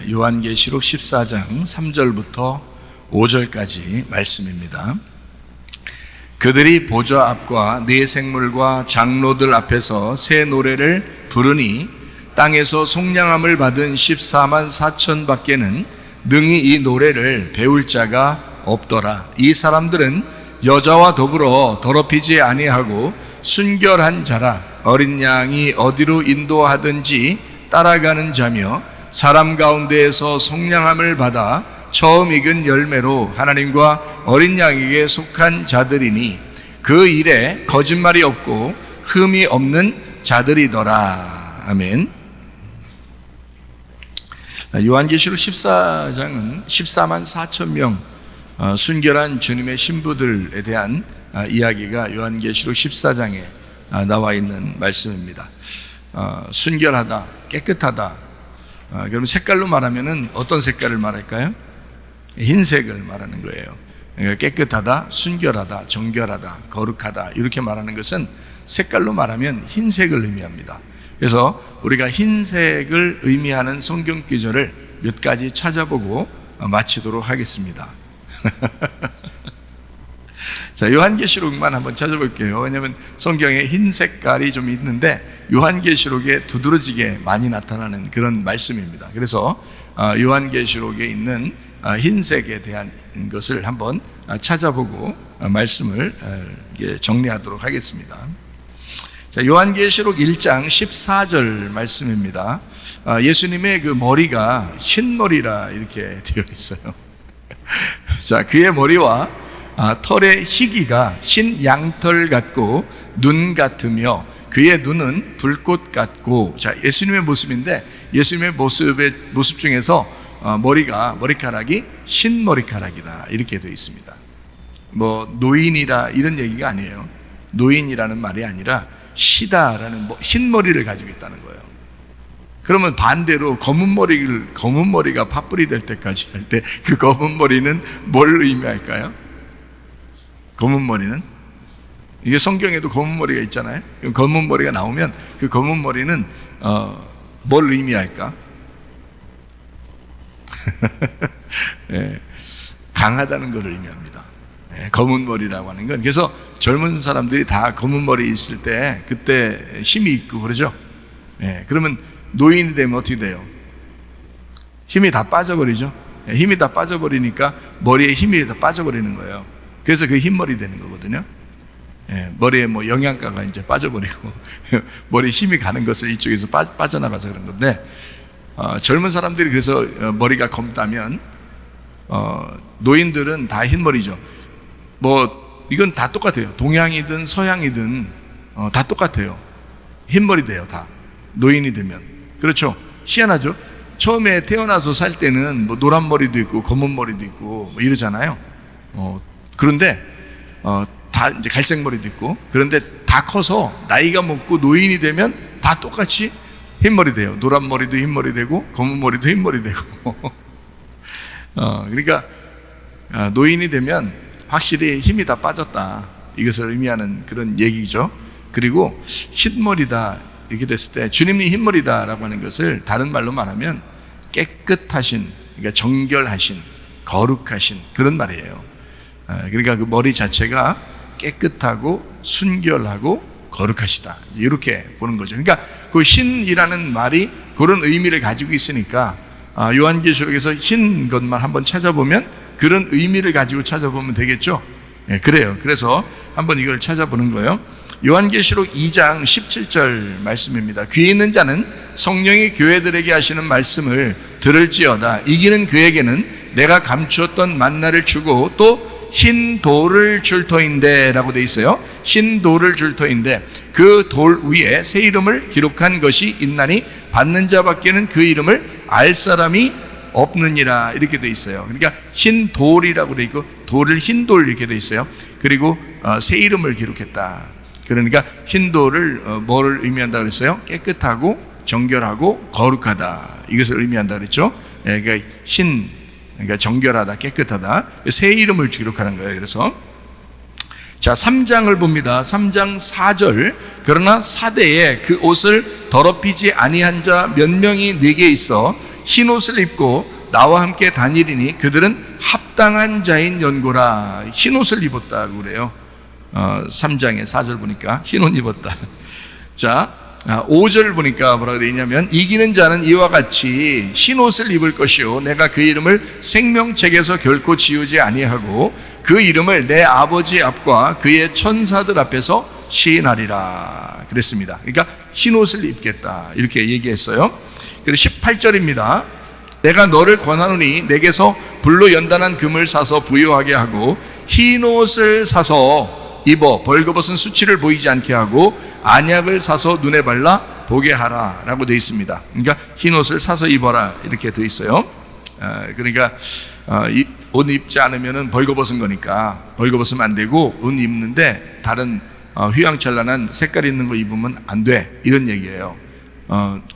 요한계시록 14장 3절부터 5절까지 말씀입니다. 그들이 보좌 앞과 네 생물과 장로들 앞에서 새 노래를 부르니 땅에서 속량함을 받은 14만 4천 밖에는 능히 이 노래를 배울 자가 없더라. 이 사람들은 여자와 더불어 더럽히지 아니하고 순결한 자라. 어린 양이 어디로 인도하든지 따라가는 자며 사람 가운데에서 속량함을 받아 처음 익은 열매로 하나님과 어린 양에게 속한 자들이니 그 일에 거짓말이 없고 흠이 없는 자들이더라. 아멘. 요한계시록 14장은 14만 4천 명 순결한 주님의 신부들에 대한 이야기가 요한계시록 14장에 나와 있는 말씀입니다. 순결하다, 깨끗하다. 그럼 색깔로 말하면은 어떤 색깔을 말할까요? 흰색을 말하는 거예요. 그러니까 깨끗하다, 순결하다, 정결하다, 거룩하다 이렇게 말하는 것은 색깔로 말하면 흰색을 의미합니다. 그래서 우리가 흰색을 의미하는 성경 구절을 몇 가지 찾아보고 마치도록 하겠습니다. 자, 요한계시록만 한번 찾아볼게요. 왜냐하면 성경에 흰 색깔이 좀 있는데 요한계시록에 두드러지게 많이 나타나는 그런 말씀입니다. 그래서 요한계시록에 있는 흰색에 대한 것을 한번 찾아보고 말씀을 정리하도록 하겠습니다. 자, 요한계시록 1장 14절 말씀입니다. 예수님의 그 머리가 흰머리라 이렇게 되어 있어요. 자, 그의 머리와 털의 희기가 흰 양털 같고 눈 같으며 그의 눈은 불꽃 같고. 자, 예수님의 모습인데 예수님의 모습 중에서 머리카락이 흰 머리카락이다 이렇게 되어 있습니다. 뭐 노인이다 이런 얘기가 아니에요. 노인이라는 말이 아니라 시다라는 흰 머리를 가지고 있다는 거예요. 그러면 반대로 검은 머리가 팥불이 될 때까지 할 때 그 검은 머리는 뭘 의미할까요? 검은 머리는 이게 성경에도 검은 머리가 있잖아요. 검은 머리가 나오면 그 검은 머리는 뭘 의미할까? 네, 강하다는 것을 의미합니다. 네, 검은 머리라고 하는 건 그래서 젊은 사람들이 다 검은 머리 있을 때 그때 힘이 있고 그러죠. 네, 그러면 노인이 되면 어떻게 돼요? 힘이 다 빠져버리죠. 네, 힘이 다 빠져버리니까 머리에 힘이 다 빠져버리는 거예요. 그래서 그 흰머리 되는 거거든요. 예, 머리에 뭐 영양가가 이제 빠져버리고 머리에 힘이 가는 것을 이쪽에서 빠져나가서 그런 건데 젊은 사람들이 그래서 머리가 검다면 노인들은 다 흰머리죠. 뭐 이건 다 똑같아요. 동양이든 서양이든 다 똑같아요. 흰머리 돼요. 다 노인이 되면. 그렇죠. 희한하죠. 처음에 태어나서 살 때는 뭐 노란 머리도 있고 검은 머리도 있고 뭐 이러잖아요. 그런데 다 이제 갈색 머리도 있고 그런데 다 커서 나이가 먹고 노인이 되면 다 똑같이 흰머리 돼요. 노란 머리도 흰머리 되고 검은 머리도 흰머리 되고 그러니까 노인이 되면 확실히 힘이 다 빠졌다 이것을 의미하는 그런 얘기죠. 그리고 흰머리다 이렇게 됐을 때 주님이 흰머리다라고 하는 것을 다른 말로 말하면 깨끗하신, 그러니까 정결하신, 거룩하신 그런 말이에요. 그러니까 그 머리 자체가 깨끗하고 순결하고 거룩하시다 이렇게 보는 거죠. 그러니까 그 흰이라는 말이 그런 의미를 가지고 있으니까 요한계시록에서 흰 것만 한번 찾아보면 그런 의미를 가지고 찾아보면 되겠죠. 네, 그래요. 그래서 한번 이걸 찾아보는 거예요. 요한계시록 2장 17절 말씀입니다. 귀 있는 자는 성령이 교회들에게 하시는 말씀을 들을지어다. 이기는 그에게는 내가 감추었던 만나를 주고 또 흰 돌을 줄 터인데 라고 돼 있어요. 흰 돌을 줄 터인데 그 돌 위에 새 이름을 기록한 것이 있나니 받는 자밖에는 그 이름을 알 사람이 없느니라 이렇게 돼 있어요. 그러니까 흰 돌이라고 돼 있고 돌을 흰 돌 이렇게 돼 있어요. 그리고 새 이름을 기록했다. 그러니까 흰 돌을 뭐를 의미한다 그랬어요? 깨끗하고 정결하고 거룩하다 이것을 의미한다 그랬죠. 그러니까 그러니까 정결하다, 깨끗하다. 새 이름을 기록하는 거예요. 그래서 자, 3장을 봅니다. 3장 4절. 그러나 사대에 그 옷을 더럽히지 아니한 자 몇 명이 네게 있어 흰 옷을 입고 나와 함께 다니리니 그들은 합당한 자인 연고라. 흰 옷을 입었다고 그래요. 3장의 4절 보니까 흰 옷 입었다. 자, 5절 보니까 뭐라고 되어 있냐면 이기는 자는 이와 같이 흰 옷을 입을 것이요 내가 그 이름을 생명책에서 결코 지우지 아니하고 그 이름을 내 아버지 앞과 그의 천사들 앞에서 시인하리라 그랬습니다. 그러니까 흰 옷을 입겠다 이렇게 얘기했어요. 그리고 18절입니다. 내가 너를 권하노니 내게서 불로 연단한 금을 사서 부요하게 하고 흰 옷을 사서 입어 벌거벗은 수치를 보이지 않게 하고 안약을 사서 눈에 발라 보게 하라 라고 되어 있습니다. 그러니까 흰 옷을 사서 입어라 이렇게 되어 있어요. 그러니까 옷 입지 않으면 벌거벗은 거니까 벌거벗으면 안 되고 옷 입는데 다른 휘황찬란한 색깔 있는 거 입으면 안 돼 이런 얘기예요.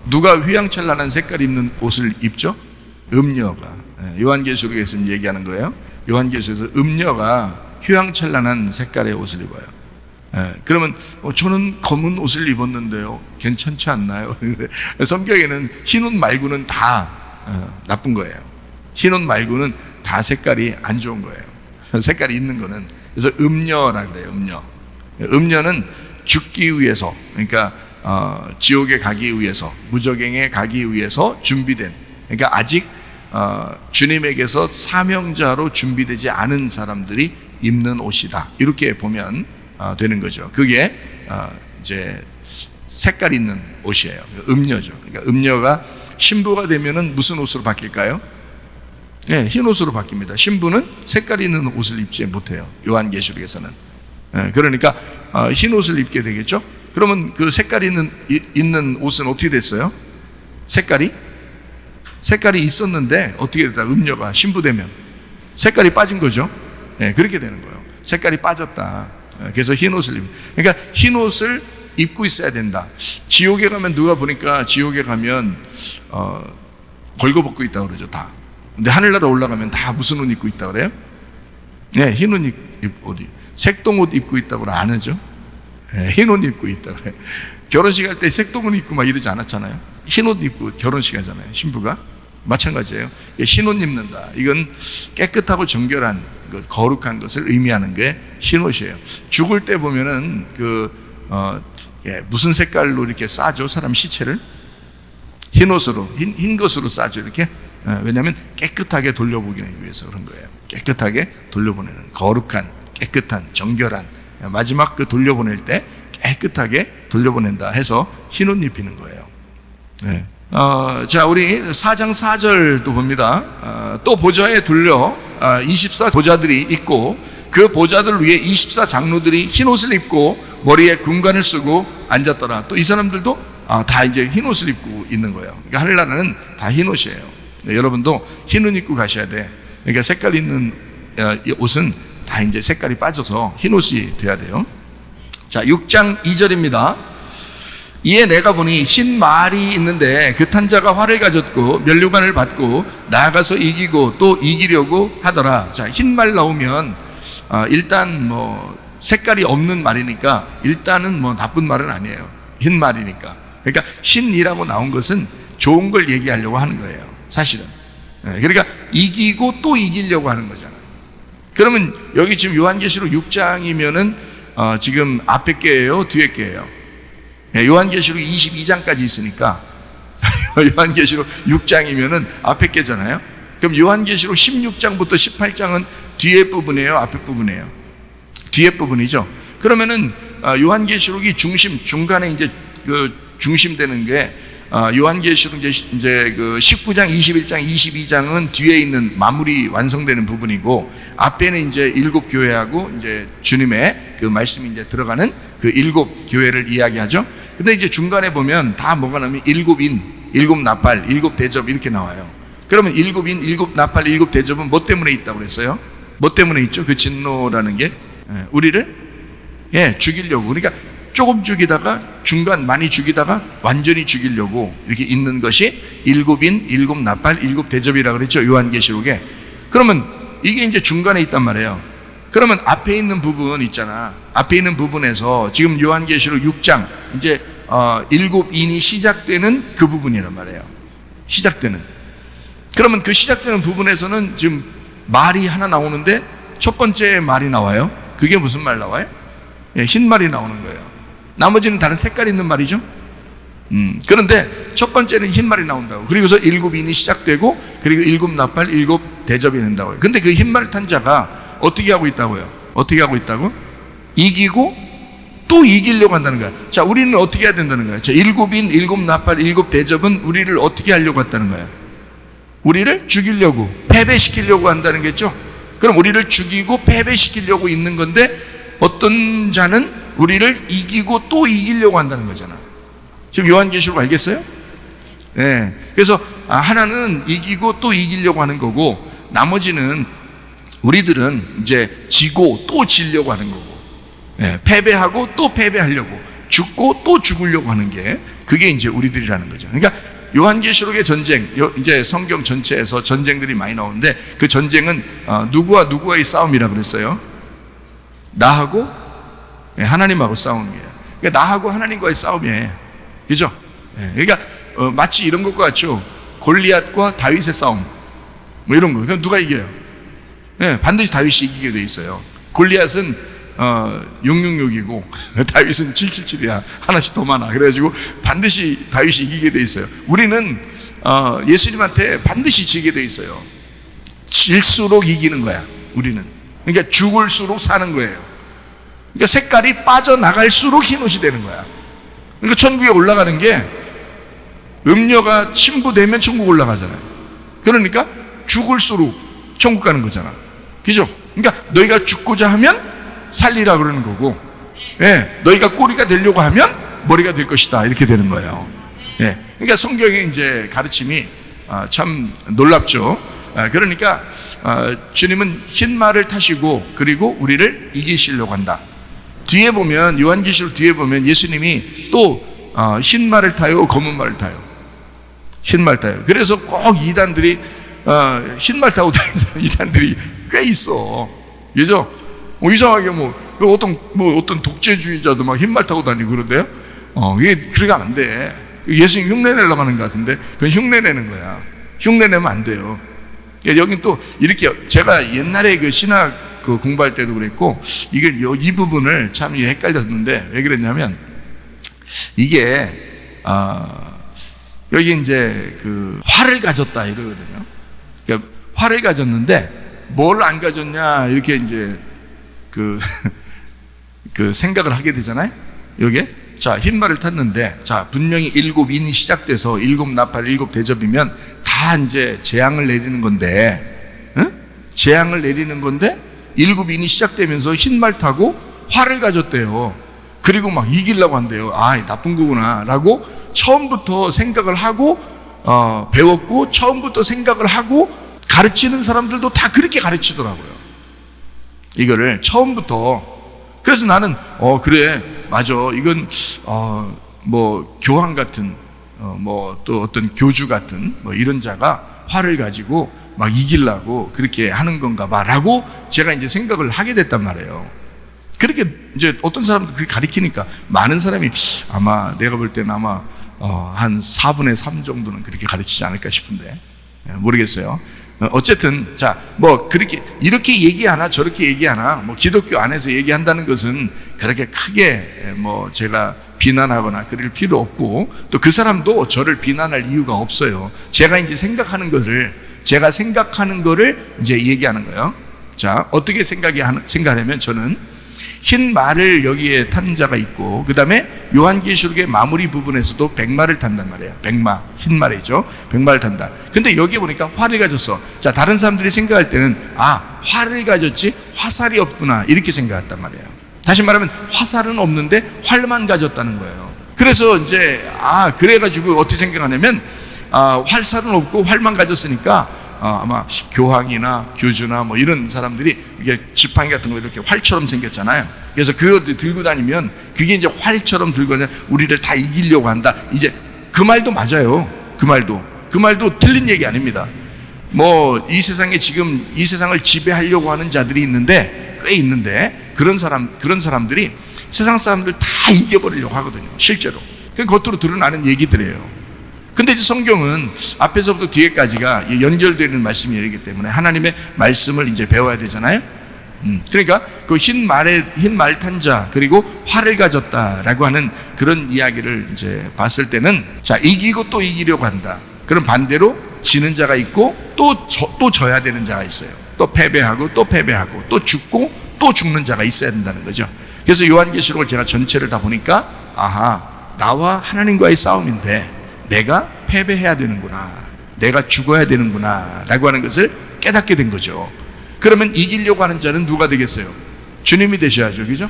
누가 휘황찬란한 색깔 있는 옷을 입죠? 음녀가. 요한계시록에서 얘기하는 거예요. 요한계시록에서 음녀가 휘황찬란한 색깔의 옷을 입어요. 그러면 저는 검은 옷을 입었는데요 괜찮지 않나요? 성경에는 흰 옷 말고는 다 나쁜 거예요. 흰 옷 말고는 다 색깔이 안 좋은 거예요. 색깔이 있는 거는. 그래서 음녀라 그래요. 음녀는 죽기 위해서, 그러니까 지옥에 가기 위해서, 무저갱에 가기 위해서 준비된, 그러니까 아직 주님에게서 사명자로 준비되지 않은 사람들이 입는 옷이다 이렇게 보면 되는 거죠. 그게 이제 색깔 있는 옷이에요. 음녀죠. 그러니까 음녀가 신부가 되면은 무슨 옷으로 바뀔까요? 네, 흰 옷으로 바뀝니다. 신부는 색깔 있는 옷을 입지 못해요. 요한계시록에서는. 그러니까 흰 옷을 입게 되겠죠. 그러면 그 색깔 있는 옷은 어떻게 됐어요? 색깔이 있었는데 어떻게 됐다? 음녀가 신부 되면 색깔이 빠진 거죠. 네, 그렇게 되는 거예요. 색깔이 빠졌다. 그래서 흰 옷을 입는. 그러니까 흰 옷을 입고 있어야 된다. 지옥에 가면 누가 보니까 지옥에 가면 벌거벗고 있다고 그러죠. 다. 근데 하늘나라 올라가면 다 무슨 옷 입고 있다고 그래요? 네, 흰 옷 입고 색동옷 입고 있다고 안 하죠. 네, 흰 옷 입고 있다고 그래요. 결혼식 할 때 색동옷 입고 막 이러지 않았잖아요. 흰 옷 입고 결혼식 하잖아요. 신부가. 마찬가지예요. 흰 옷 입는다. 이건 깨끗하고 정결한 거룩한 것을 의미하는 게 흰 옷이에요. 죽을 때 보면은 무슨 색깔로 이렇게 싸죠? 사람 시체를 흰 옷으로 흰 것으로 싸죠. 이렇게. 왜냐하면 깨끗하게 돌려보기 위해서 그런 거예요. 깨끗하게 돌려보내는 거룩한 깨끗한 정결한 마지막 그 돌려보낼 때 깨끗하게 돌려보낸다 해서 흰 옷 입히는 거예요. 네. 자, 우리 4장 4절도 봅니다. 또 보좌에 둘려 24 보좌들이 있고 그 보좌들 위에 24 장로들이 흰 옷을 입고 머리에 군관을 쓰고 앉았더라. 또 이 사람들도 다 이제 흰 옷을 입고 있는 거예요. 그러니까 하늘나라는 다 흰 옷이에요. 네, 여러분도 흰 옷 입고 가셔야 돼. 그러니까 색깔 있는 옷은 다 이제 색깔이 빠져서 흰 옷이 돼야 돼요. 자, 6장 2절입니다. 이에 내가 보니 흰 말이 있는데 그 탄 자가 활을 가졌고 면류관을 받고 나아가서 이기고 또 이기려고 하더라. 자, 흰 말 나오면 일단 색깔이 없는 말이니까 일단은 나쁜 말은 아니에요. 흰 말이니까. 그러니까 흰이라고 나온 것은 좋은 걸 얘기하려고 하는 거예요. 사실은. 그러니까 이기고 또 이기려고 하는 거잖아요. 그러면 여기 지금 요한계시록 6장이면은 지금 앞에 게예요, 뒤에 게예요? 요한계시록 22장까지 있으니까 요한계시록 6장이면은 앞에 게잖아요. 그럼 요한계시록 16장부터 18장은 뒤에 부분이에요, 앞에 부분이에요? 뒤에 부분이죠. 그러면은 요한계시록이 중간에 이제 그 중심되는 게 요한계시록 이제 그 19장, 21장, 22장은 뒤에 있는 마무리 완성되는 부분이고 앞에는 이제 7교회하고 이제 주님의 그 말씀이 이제 들어가는 그 7교회를 이야기하죠. 근데 이제 중간에 보면 다 뭐가 나오면 7인, 7나팔, 7대접 이렇게 나와요. 그러면 7인, 7나팔, 7대접은 뭐 때문에 있다고 그랬어요? 뭐 때문에 있죠? 그 진노라는 게 우리를 죽이려고. 그러니까 조금 죽이다가 중간 많이 죽이다가 완전히 죽이려고 이렇게 있는 것이 7인, 7나팔, 7대접이라고 그랬죠, 요한계시록에. 그러면 이게 이제 중간에 있단 말이에요. 그러면 앞에 있는 부분 있잖아. 앞에 있는 부분에서 지금 요한계시록 6장 이제 7인이 시작되는 그 부분이란 말이에요. 시작되는. 그러면 그 시작되는 부분에서는 지금 말이 하나 나오는데 첫 번째 말이 나와요. 그게 무슨 말 나와요? 예, 흰 말이 나오는 거예요. 나머지는 다른 색깔 있는 말이죠. 그런데 첫 번째는 흰 말이 나온다고. 그리고서 일곱 인이 시작되고, 그리고 일곱 나팔, 일곱 대접이 된다고요. 근데 그 흰 말 탄 자가 어떻게 하고 있다고요? 어떻게 하고 있다고? 이기고 또 이기려고 한다는 거야. 자, 우리는 어떻게 해야 된다는 거야? 자, 일곱 인, 일곱 나팔, 일곱 대접은 우리를 어떻게 하려고 했다는 거야? 우리를 죽이려고, 패배시키려고 한다는 거겠죠? 그럼 우리를 죽이고 패배시키려고 있는 건데, 어떤 자는 우리를 이기고 또 이기려고 한다는 거잖아. 지금 요한계시록 알겠어요? 네. 그래서 하나는 이기고 또 이기려고 하는 거고, 나머지는 우리들은 이제 지고 또 지려고 하는 거고, 네. 패배하고 또 패배하려고, 죽고 또 죽으려고 하는 게, 그게 이제 우리들이라는 거죠. 그러니까 요한계시록의 전쟁, 이제 성경 전체에서 전쟁들이 많이 나오는데, 그 전쟁은 누구와 누구와의 싸움이라 그랬어요? 나하고 하나님하고 싸움이에요. 그러니까 나하고 하나님과의 싸움이에요. 그죠? 그러니까 마치 이런 것과 같죠. 골리앗과 다윗의 싸움, 뭐 이런 거. 그럼 누가 이겨요? 반드시 다윗이 이기게 돼 있어요. 골리앗은 666이고 다윗은 777이야. 하나씩 더 많아. 그래가지고 반드시 다윗이 이기게 돼 있어요. 우리는 예수님한테 반드시 지게 돼 있어요. 질수록 이기는 거야, 우리는. 그러니까 죽을수록 사는 거예요. 그러니까 색깔이 빠져나갈수록 흰옷이 되는 거야. 그러니까 천국에 올라가는 게, 음료가 침부되면 천국 올라가잖아요. 그러니까 죽을수록 천국 가는 거잖아. 그죠? 그러니까 너희가 죽고자 하면 살리라 그러는 거고, 너희가 꼬리가 되려고 하면 머리가 될 것이다, 이렇게 되는 거예요. 그러니까 성경의 이제 가르침이 참 놀랍죠. 그러니까 주님은 흰 말을 타시고, 그리고 우리를 이기시려고 한다. 뒤에 보면, 요한계시록 뒤에 보면 예수님이 또 흰 말을 타요, 검은 말을 타요. 흰 말 타요. 그래서 꼭 이단들이 흰 말 타고 다니는 이단들이 꽤 있어. 그죠? 이상하게 어떤 독재주의자도 막 흰 말 타고 다니고 그런데요. 이게 그러게 안 돼. 예수님 흉내 내려고 하는 것 같은데, 그건 흉내 내는 거야. 흉내 내면 안 돼요. 여긴 또 이렇게, 제가 옛날에 그 신학 공부할 때도 그랬고, 이 부분을 참 헷갈렸는데, 왜 그랬냐면, 이게 여기 이제 활을 가졌다 이러거든요. 그러니까 활을 가졌는데 뭘 안 가졌냐, 이렇게 이제 생각을 하게 되잖아요. 여기에 자, 흰 말을 탔는데, 자, 분명히 일곱 인이 시작돼서 일곱 나팔, 일곱 대접이면 다 이제 재앙을 내리는 건데, 재앙을 내리는 건데, 일곱 인이 시작되면서 흰 말 타고 활을 가졌대요. 그리고 막 이기려고 한대요. 나쁜 거구나 라고 처음부터 생각을 하고 배웠고, 처음부터 생각을 하고 가르치는 사람들도 다 그렇게 가르치더라고요, 이거를 처음부터. 그래서 나는 그래, 맞아, 이건 뭐 교황 같은 뭐 또 어떤 교주 같은 뭐 이런 자가 활을 가지고 막 이기려고 그렇게 하는 건가 봐 라고 제가 이제 생각을 하게 됐단 말이에요. 그렇게 이제 어떤 사람들 그렇게 가르치니까 많은 사람이 아마, 내가 볼 때는 아마 한 4분의 3 정도는 그렇게 가르치지 않을까 싶은데, 모르겠어요. 어쨌든 자, 뭐 그렇게 이렇게 얘기하나 저렇게 얘기하나, 뭐 기독교 안에서 얘기한다는 것은 그렇게 크게 뭐 제가 비난하거나 그럴 필요 없고, 또 그 사람도 저를 비난할 이유가 없어요. 제가 이제 생각하는 거를 이제 얘기하는 거예요. 자, 어떻게 생각하냐면, 저는 흰 말을 여기에 탄 자가 있고, 그 다음에 요한계시록의 마무리 부분에서도 백마를 탄단 말이에요. 백마, 흰 말이죠. 백마를 탄다. 근데 여기 보니까 활을 가졌어. 자, 다른 사람들이 생각할 때는 활을 가졌지 화살이 없구나, 이렇게 생각했단 말이에요. 다시 말하면 화살은 없는데 활만 가졌다는 거예요. 그래서 이제 그래가지고 어떻게 생각하냐면, 활살은 없고 활만 가졌으니까 아마 교황이나 교주나 뭐 이런 사람들이 이게 지팡이 같은 거 이렇게 활처럼 생겼잖아요. 그래서 그거 들고 다니면 그게 이제 활처럼 들고 다니면 우리를 다 이기려고 한다. 이제 그 말도 맞아요. 그 말도 틀린 얘기 아닙니다. 뭐 이 세상에 지금 이 세상을 지배하려고 하는 자들이 꽤 있는데, 그런 사람들이 세상 사람들 다 이겨버리려고 하거든요, 실제로. 그 겉으로 드러나는 얘기들이에요. 근데 이제 성경은 앞에서부터 뒤에까지가 연결되는 말씀이기 때문에 하나님의 말씀을 이제 배워야 되잖아요. 그러니까 그 흰 말 탄 자, 그리고 활을 가졌다라고 하는 그런 이야기를 이제 봤을 때는, 자, 이기고 또 이기려고 한다. 그럼 반대로 지는 자가 있고 또 져야 되는 자가 있어요. 또 패배하고 또 패배하고 또 죽고 또 죽는 자가 있어야 된다는 거죠. 그래서 요한계시록을 제가 전체를 다 보니까, 아하, 나와 하나님과의 싸움인데 내가 패배해야 되는구나, 내가 죽어야 되는구나 라고 하는 것을 깨닫게 된 거죠. 그러면 이기려고 하는 자는 누가 되겠어요? 주님이 되셔야죠. 그죠?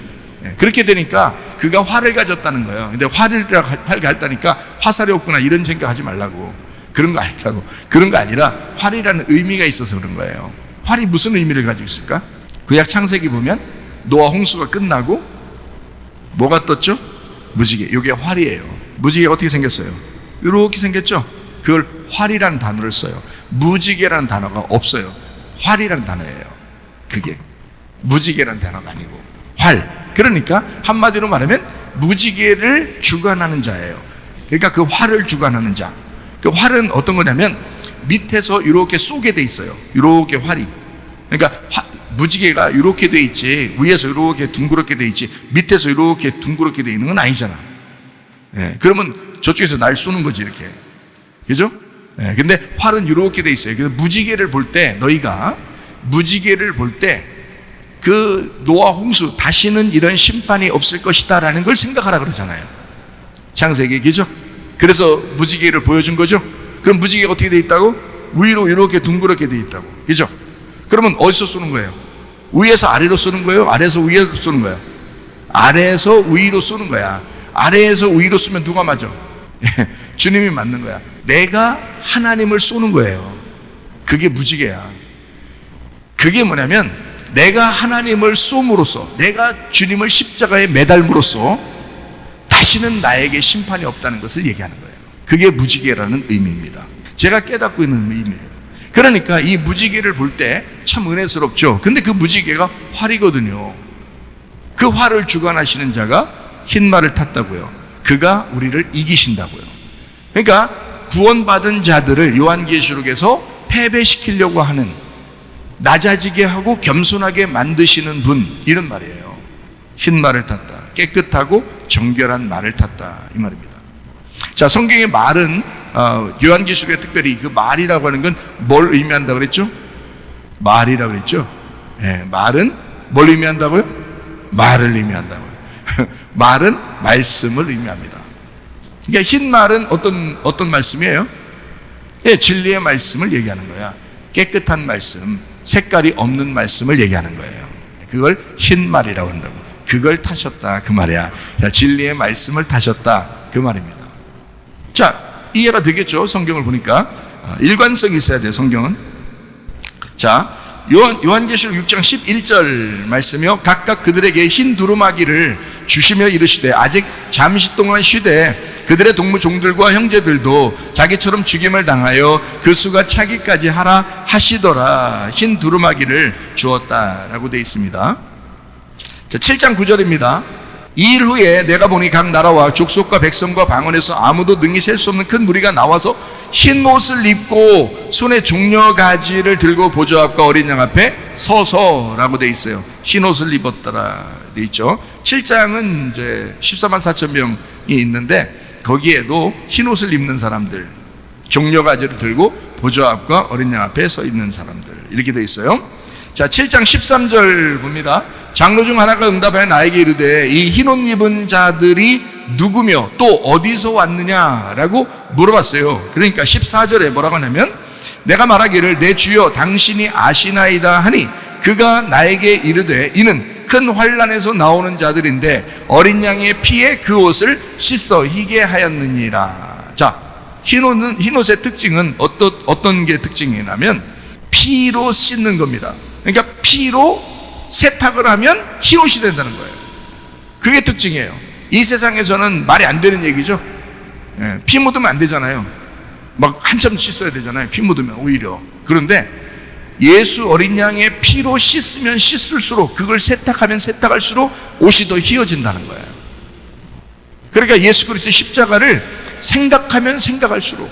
그렇게 되니까 그가 활을 가졌다는 거예요. 근데 활을 가졌다니까 화살이 없구나 이런 생각하지 말라고. 그런 거 아니라고. 그런 거 아니라 활이라는 의미가 있어서 그런 거예요. 활이 무슨 의미를 가지고 있을까? 구약 창세기 보면 노아 홍수가 끝나고 뭐가 떴죠? 무지개. 이게 활이에요. 무지개가 어떻게 생겼어요? 이렇게 생겼죠? 그걸 활이라는 단어를 써요. 무지개라는 단어가 없어요. 활이라는 단어예요. 그게 무지개라는 단어가 아니고 활. 그러니까 한마디로 말하면 무지개를 주관하는 자예요. 그러니까 그 활을 주관하는 자. 그 활은 어떤 거냐면 밑에서 이렇게 쏘게 돼 있어요. 이렇게 활이. 그러니까 무지개가 이렇게 돼 있지, 위에서 이렇게 둥그렇게 돼 있지, 밑에서 이렇게 둥그렇게 돼 있는 건 아니잖아. 그러면 저쪽에서 날 쏘는 거지, 이렇게. 그죠? 근데 활은 이렇게 돼 있어요. 그래서 무지개를 볼 때, 너희가 무지개를 볼 때 그 노아 홍수, 다시는 이런 심판이 없을 것이다 라는 걸 생각하라 그러잖아요. 창세기. 그죠? 그래서 무지개를 보여준 거죠. 그럼 무지개가 어떻게 돼 있다고? 위로 이렇게 둥그렇게 돼 있다고. 그죠? 그러면 어디서 쏘는 거예요? 위에서 아래로 쏘는 거예요? 아래에서 위로 쏘는 거예요? 아래에서 위로 쏘는 거야. 아래에서 위로 쏘면 누가 맞아? 주님이 맞는 거야. 내가 하나님을 쏘는 거예요. 그게 무지개야. 그게 뭐냐면 내가 하나님을 쏘므로써, 내가 주님을 십자가에 매달므로써 다시는 나에게 심판이 없다는 것을 얘기하는 거예요. 그게 무지개라는 의미입니다. 제가 깨닫고 있는 의미예요. 그러니까 이 무지개를 볼 때 참 은혜스럽죠. 근데 그 무지개가 활이거든요. 그 활을 주관하시는 자가 흰 말을 탔다고요. 그가 우리를 이기신다고요. 그러니까 구원받은 자들을 요한계시록에서 패배시키려고 하는, 낮아지게 하고 겸손하게 만드시는 분, 이런 말이에요. 흰 말을 탔다. 깨끗하고 정결한 말을 탔다, 이 말입니다. 자, 성경의 말은 요한계시록에 특별히 그 말이라고 하는 건 뭘 의미한다고 그랬죠? 말이라고 그랬죠? 말은 뭘 의미한다고요? 말을 의미한다고요. 말은 말씀을 의미합니다. 그러니까 흰 말은 어떤 말씀이에요? 진리의 말씀을 얘기하는 거야. 깨끗한 말씀, 색깔이 없는 말씀을 얘기하는 거예요. 그걸 흰 말이라고 한다고. 그걸 타셨다, 그 말이야. 자, 진리의 말씀을 타셨다, 그 말입니다. 자, 이해가 되겠죠? 성경을 보니까 일관성이 있어야 돼요. 성경은. 자, 요한계시록 6장 11절 말씀이요. 각각 그들에게 흰 두루마기를 주시며 이르시되 아직 잠시 동안 쉬되 그들의 동무 종들과 형제들도 자기처럼 죽임을 당하여 그 수가 차기까지 하라 하시더라. 흰 두루마기를 주었다라고 되어 있습니다. 자, 7장 9절입니다. 이 일 후에 내가 보니 각 나라와 족속과 백성과 방언에서 아무도 능히 셀 수 없는 큰 무리가 나와서 흰 옷을 입고 손에 종려가지를 들고 보좌 앞과 어린 양 앞에 서서라고 돼 있어요. 흰 옷을 입었더라 돼 있죠. 7장은 이제 14만 4천 명이 있는데 거기에도 흰 옷을 입는 사람들, 종려가지를 들고 보좌 앞과 어린 양 앞에 서 있는 사람들, 이렇게 돼 있어요. 자, 7장 13절 봅니다. 장로 중 하나가 응답하여 나에게 이르되 이 흰옷 입은 자들이 누구며 또 어디서 왔느냐라고 물어봤어요. 그러니까 14절에 뭐라고 하냐면 내가 말하기를 내 주여 당신이 아시나이다 하니 그가 나에게 이르되 이는 큰 환난에서 나오는 자들인데 어린 양의 피에 그 옷을 씻어 희게 하였느니라. 자, 흰옷의 특징은 어떤 게 특징이냐면 피로 씻는 겁니다. 그러니까 피로 세탁을 하면 흰옷이 된다는 거예요. 그게 특징이에요. 이 세상에서는 말이 안 되는 얘기죠. 피 묻으면 안 되잖아요. 막 한참 씻어야 되잖아요. 피 묻으면 오히려. 그런데 예수 어린 양의 피로 씻으면 씻을수록, 그걸 세탁하면 세탁할수록 옷이 더 휘어진다는 거예요. 그러니까 예수 그리스도의 십자가를 생각하면 생각할수록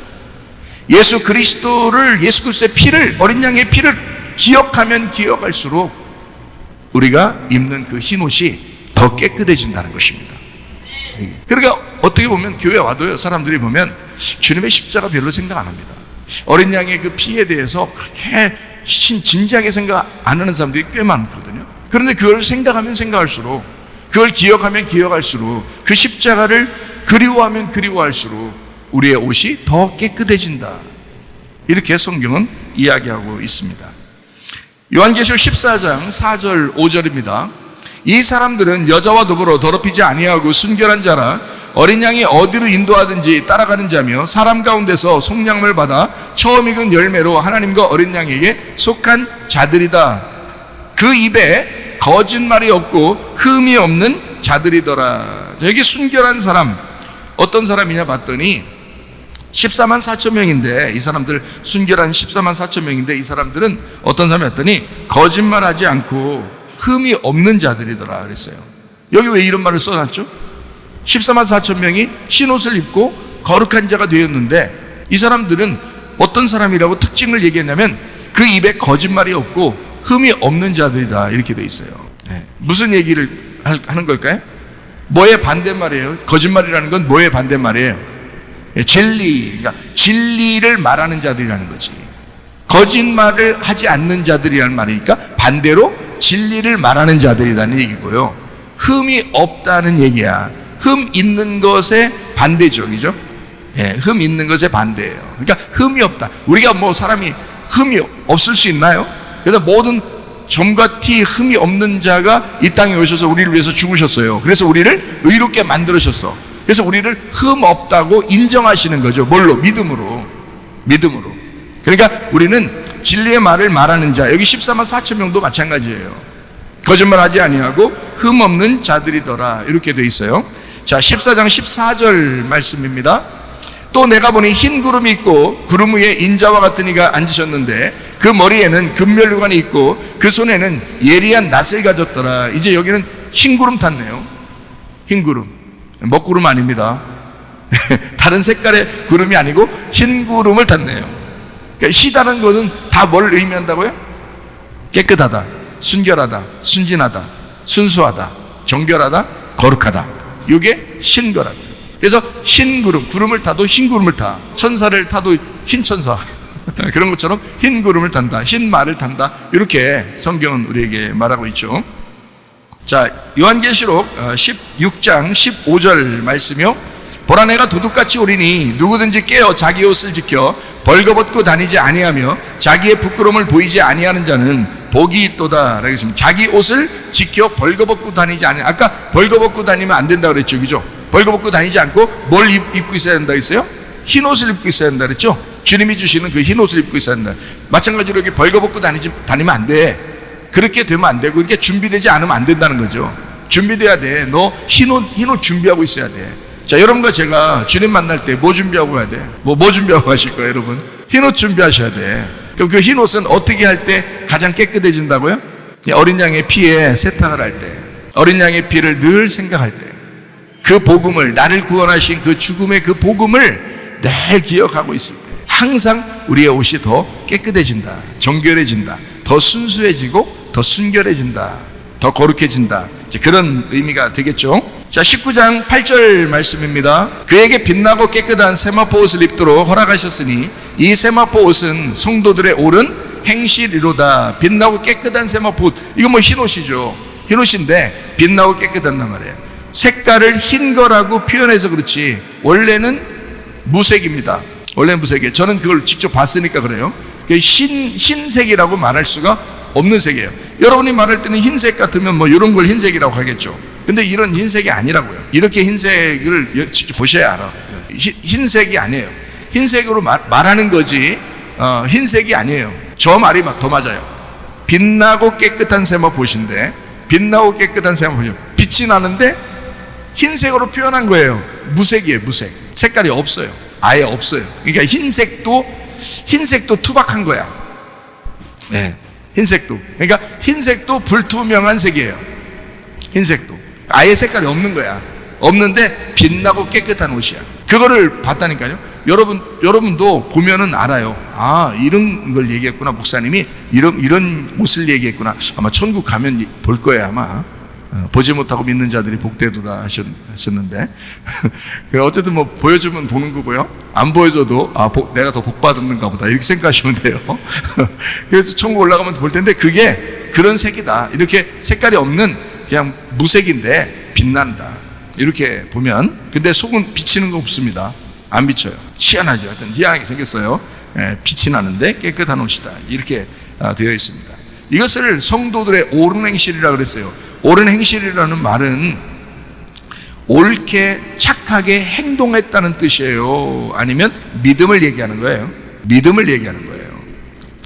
예수 그리스도의 피를, 어린 양의 피를 기억하면 기억할수록 우리가 입는 그 흰옷이 더 깨끗해진다는 것입니다. 그러니까 어떻게 보면 교회 와도요, 사람들이 보면 주님의 십자가 별로 생각 안 합니다. 어린 양의 그 피에 대해서 그렇게 진지하게 생각 안 하는 사람들이 꽤 많거든요. 그런데 그걸 생각하면 생각할수록, 그걸 기억하면 기억할수록, 그 십자가를 그리워하면 그리워할수록 우리의 옷이 더 깨끗해진다. 이렇게 성경은 이야기하고 있습니다. 요한계시록 14장 4절 5절입니다. 이 사람들은 여자와 더불어 더럽히지 아니하고 순결한 자라, 어린 양이 어디로 인도하든지 따라가는 자며, 사람 가운데서 속량을 받아 처음 익은 열매로 하나님과 어린 양에게 속한 자들이다. 그 입에 거짓말이 없고 흠이 없는 자들이더라. 여기 순결한 사람, 어떤 사람이냐 봤더니 14만 4천 명인데, 이 사람들 순결한 14만 4천 명인데, 이 사람들은 어떤 사람이었더니 거짓말하지 않고 흠이 없는 자들이더라 그랬어요. 여기 왜 이런 말을 써놨죠? 14만 4천 명이 흰옷을 입고 거룩한 자가 되었는데, 이 사람들은 어떤 사람이라고 특징을 얘기했냐면 그 입에 거짓말이 없고 흠이 없는 자들이다, 이렇게 돼 있어요. 네. 무슨 얘기를 하는 걸까요? 뭐의 반대말이에요? 거짓말이라는 건 뭐의 반대말이에요? 진리, 그러니까 진리를 말하는 자들이라는 거지. 거짓말을 하지 않는 자들이라는 말이니까 반대로 진리를 말하는 자들이라는 얘기고요. 흠이 없다는 얘기야. 흠 있는 것의 반대죠, 그죠? 예, 흠 있는 것의 반대예요. 그러니까 흠이 없다. 우리가 뭐 사람이 흠이 없을 수 있나요? 그래서 모든 점과 티, 흠이 없는 자가 이 땅에 오셔서 우리를 위해서 죽으셨어요. 그래서 우리를 의롭게 만들으셨어. 그래서 우리를 흠 없다고 인정하시는 거죠. 뭘로? 믿음으로. 믿음으로. 그러니까 우리는 진리의 말을 말하는 자, 여기 14만 4천 명도 마찬가지예요. 거짓말하지 아니하고 흠 없는 자들이더라, 이렇게 돼 있어요. 자, 14장 14절 말씀입니다. 또 내가 보니 흰 구름이 있고 구름 위에 인자와 같은 이가 앉으셨는데, 그 머리에는 금면류관이 있고 그 손에는 예리한 낫을 가졌더라. 이제 여기는 흰 구름 탔네요. 흰 구름, 먹구름 아닙니다. 다른 색깔의 구름이 아니고 흰 구름을 탔네요. 그러니까 희다는 것은 다 뭘 의미한다고요? 깨끗하다, 순결하다, 순진하다, 순수하다, 정결하다, 거룩하다. 이게 흰 거라고요. 그래서 흰 구름, 구름을 타도 흰 구름을 타. 천사를 타도 흰 천사. 그런 것처럼 흰 구름을 탄다, 흰 말을 탄다, 이렇게 성경은 우리에게 말하고 있죠. 자, 요한계시록 16장 15절 말씀이요. 보라, 내가 도둑같이 오리니 누구든지 깨어 자기 옷을 지켜 벌거벗고 다니지 아니하며 자기의 부끄러움을 보이지 아니하는 자는 복이 있도다 라고 했습니다. 자기 옷을 지켜 벌거벗고 다니지 아니, 아까 벌거벗고 다니면 안 된다고 그랬죠, 그죠? 벌거벗고 다니지 않고 뭘 입고 있어야 된다고 했어요? 흰 옷을 입고 있어야 된다 그랬죠? 주님이 주시는 그 흰 옷을 입고 있어야 된다. 마찬가지로 이렇게 벌거벗고 다니면 안 돼. 그렇게 되면 안 되고, 이렇게 준비되지 않으면 안 된다는 거죠. 준비돼야 돼. 너 흰 옷 준비하고 있어야 돼. 자, 여러분과 제가 주님 만날 때 뭐 준비하고 가야 돼? 뭐 준비하고 가실 거예요, 여러분? 흰 옷 준비하셔야 돼. 그럼 그 흰 옷은 어떻게 할 때 가장 깨끗해진다고요? 어린 양의 피에 세탁을 할 때, 어린 양의 피를 늘 생각할 때, 그 복음을, 나를 구원하신 그 죽음의 그 복음을 늘 기억하고 있을 때, 항상 우리의 옷이 더 깨끗해진다, 정결해진다, 더 순수해지고 더 순결해진다, 더 거룩해진다. 이제 그런 의미가 되겠죠. 자, 19장 8절 말씀입니다. 그에게 빛나고 깨끗한 세마포 옷을 입도록 허락하셨으니 이 세마포 옷은 성도들의 옳은 행실이로다. 빛나고 깨끗한 세마포 옷, 이거 뭐 흰옷이죠. 흰옷인데 빛나고 깨끗한단 말이에요. 색깔을 흰 거라고 표현해서 그렇지 원래는 무색입니다. 원래는 무색이에요. 저는 그걸 직접 봤으니까 그래요. 흰색이라고 말할 수가 없는 색이에요. 여러분이 말할 때는 흰색 같으면 뭐 이런 걸 흰색이라고 하겠죠. 근데 이런 흰색이 아니라고요. 이렇게 흰색을 직접 보셔야 알아. 흰색이 아니에요. 흰색으로 말하는 거지 흰색이 아니에요. 저 말이 더 맞아요. 빛나고 깨끗한 세마포 옷인데, 빛나고 깨끗한 세마포 옷, 빛이 나는데 흰색으로 표현한 거예요. 무색이에요. 무색. 색깔이 없어요. 아예 없어요. 그러니까 흰색도 투박한 거야. 네, 흰색도. 그러니까 흰색도 불투명한 색이에요. 흰색도 아예 색깔이 없는 거야. 없는데 빛나고 깨끗한 옷이야. 그거를 봤다니까요. 여러분도 보면은 알아요. 아, 이런 걸 얘기했구나. 목사님이 이런 옷을 얘기했구나. 아마 천국 가면 볼 거예요, 아마. 보지 못하고 믿는 자들이 복되도다 하셨는데 어쨌든 뭐 보여주면 보는 거고요. 안 보여줘도 내가 더 복 받았는가 보다 이렇게 생각하시면 돼요. 그래서 천국 올라가면 볼 텐데 그게 그런 색이다. 이렇게 색깔이 없는 그냥 무색인데 빛난다. 이렇게 보면. 근데 속은 비치는 거 없습니다. 안 비쳐요. 희한하죠. 하여튼 희한하게 생겼어요. 빛이 나는데 깨끗한 옷이다. 이렇게 되어 있습니다. 이것을 성도들의 옳은 행실이라고 그랬어요. 옳은 행실이라는 말은 옳게 착하게 행동했다는 뜻이에요. 아니면 믿음을 얘기하는 거예요. 믿음을 얘기하는 거예요.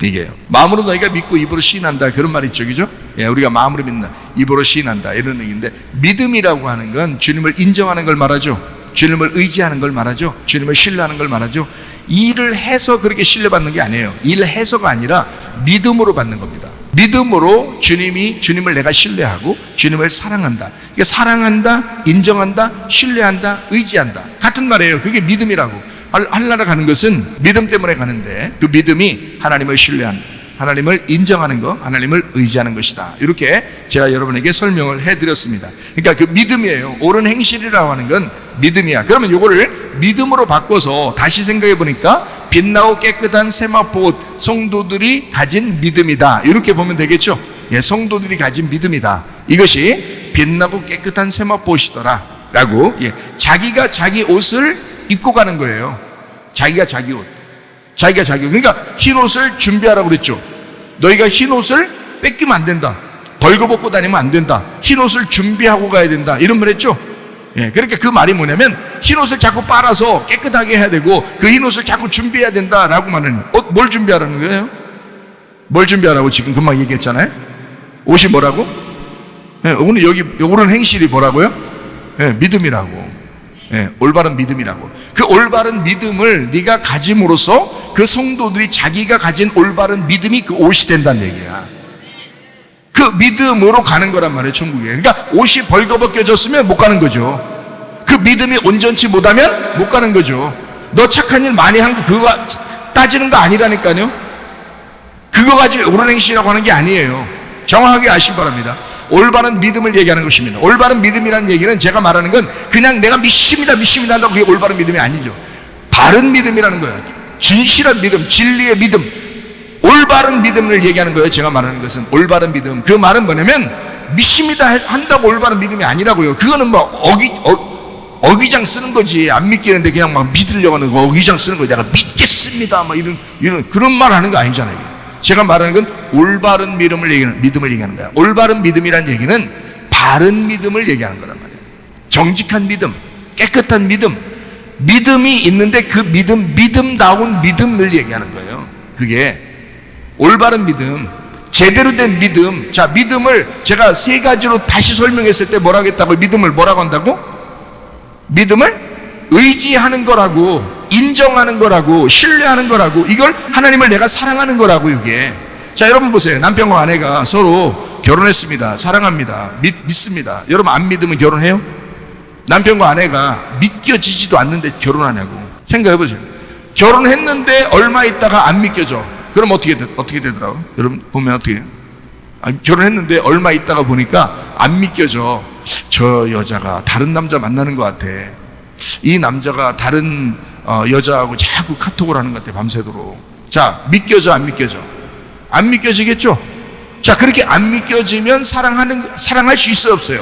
이게요. 마음으로 너희가 믿고 입으로 시인한다. 그런 말이 있죠. 그죠? 예, 우리가 마음으로 믿는다. 입으로 시인한다. 이런 얘기인데, 믿음이라고 하는 건 주님을 인정하는 걸 말하죠. 주님을 의지하는 걸 말하죠. 주님을 신뢰하는 걸 말하죠. 일을 해서 그렇게 신뢰받는 게 아니에요. 일을 해서가 아니라 믿음으로 받는 겁니다. 믿음으로 주님을 내가 신뢰하고 주님을 사랑한다. 그러니까 사랑한다, 인정한다, 신뢰한다, 의지한다. 같은 말이에요. 그게 믿음이라고. 하늘나라 가는 것은 믿음 때문에 가는데 그 믿음이 하나님을 신뢰하는, 하나님을 인정하는 것, 하나님을 의지하는 것이다. 이렇게 제가 여러분에게 설명을 해드렸습니다. 그러니까 그 믿음이에요. 옳은 행실이라고 하는 건 믿음이야. 그러면 이거를 믿음으로 바꿔서 다시 생각해 보니까 빛나고 깨끗한 세마포 성도들이 가진 믿음이다. 이렇게 보면 되겠죠. 예, 성도들이 가진 믿음이다. 이것이 빛나고 깨끗한 세마포시더라 라고. 예, 자기가 자기 옷을 입고 가는 거예요. 자기가 자기 옷. 그러니까 흰 옷을 준비하라고 그랬죠. 너희가 흰 옷을 뺏기면 안 된다. 벌거벗고 다니면 안 된다. 흰 옷을 준비하고 가야 된다. 이런 말 했죠. 예, 그러니까 그 말이 뭐냐면 흰 옷을 자꾸 빨아서 깨끗하게 해야 되고 그 흰 옷을 자꾸 준비해야 된다라고 말하는. 뭘 준비하라는 거예요? 뭘 준비하라고 지금 금방 얘기했잖아요. 옷이 뭐라고? 예, 오늘 요거는 행실이 뭐라고요? 예, 믿음이라고. 예, 올바른 믿음이라고. 그 올바른 믿음을 네가 가짐으로써 그 성도들이 자기가 가진 올바른 믿음이 그 옷이 된다는 얘기야. 그 믿음으로 가는 거란 말이에요, 천국에. 그러니까 옷이 벌거벗겨졌으면 못 가는 거죠. 그 믿음이 온전치 못하면 못 가는 거죠. 너 착한 일 많이 한 거 그거 따지는 거 아니라니까요. 그거 가지고 옳은 행실이라고 하는 게 아니에요. 정확하게 아시기 바랍니다. 올바른 믿음을 얘기하는 것입니다. 올바른 믿음이라는 얘기는 제가 말하는 건 그냥 내가 믿습니다 한다고 그게 올바른 믿음이 아니죠. 바른 믿음이라는 거예요. 진실한 믿음, 진리의 믿음, 올바른 믿음을 얘기하는 거예요. 제가 말하는 것은 올바른 믿음. 그 말은 뭐냐면 믿습니다 한다고 올바른 믿음이 아니라고요. 그거는 뭐 어기장 쓰는 거지. 안 믿겠는데 그냥 막 믿으려고 하는 거, 어기장 쓰는 거. 내가 믿겠습니다 막 이런 그런 말 하는 거 아니잖아요. 제가 말하는 건 올바른 믿음을 얘기하는 거야. 올바른 믿음이란 얘기는 바른 믿음을 얘기하는 거란 말이에요. 정직한 믿음, 깨끗한 믿음, 믿음이 있는데 그 믿음다운 믿음을 얘기하는 거예요. 그게 올바른 믿음, 제대로 된 믿음. 자, 믿음을 제가 세 가지로 다시 설명했을 때 뭐라고 했다고? 믿음을 뭐라고 한다고? 믿음을 의지하는 거라고, 인정하는 거라고, 신뢰하는 거라고, 이걸 하나님을 내가 사랑하는 거라고. 이게, 자, 여러분 보세요. 남편과 아내가 서로 결혼했습니다. 사랑합니다. 믿습니다. 여러분 안 믿으면 결혼해요? 남편과 아내가 믿겨지지도 않는데 결혼하냐고. 생각해 보세요. 결혼했는데 얼마 있다가 안 믿겨져. 그럼 어떻게 되더라고? 여러분 보면 어떻게 해요? 결혼했는데 얼마 있다가 보니까 안 믿겨져. 저 여자가 다른 남자 만나는 것 같아. 이 남자가 다른 여자하고 자꾸 카톡을 하는 것 같아, 밤새도록. 자, 믿겨져 안 믿겨져? 안 믿겨지겠죠? 자, 그렇게 안 믿겨지면 사랑할 수 있어요, 없어요?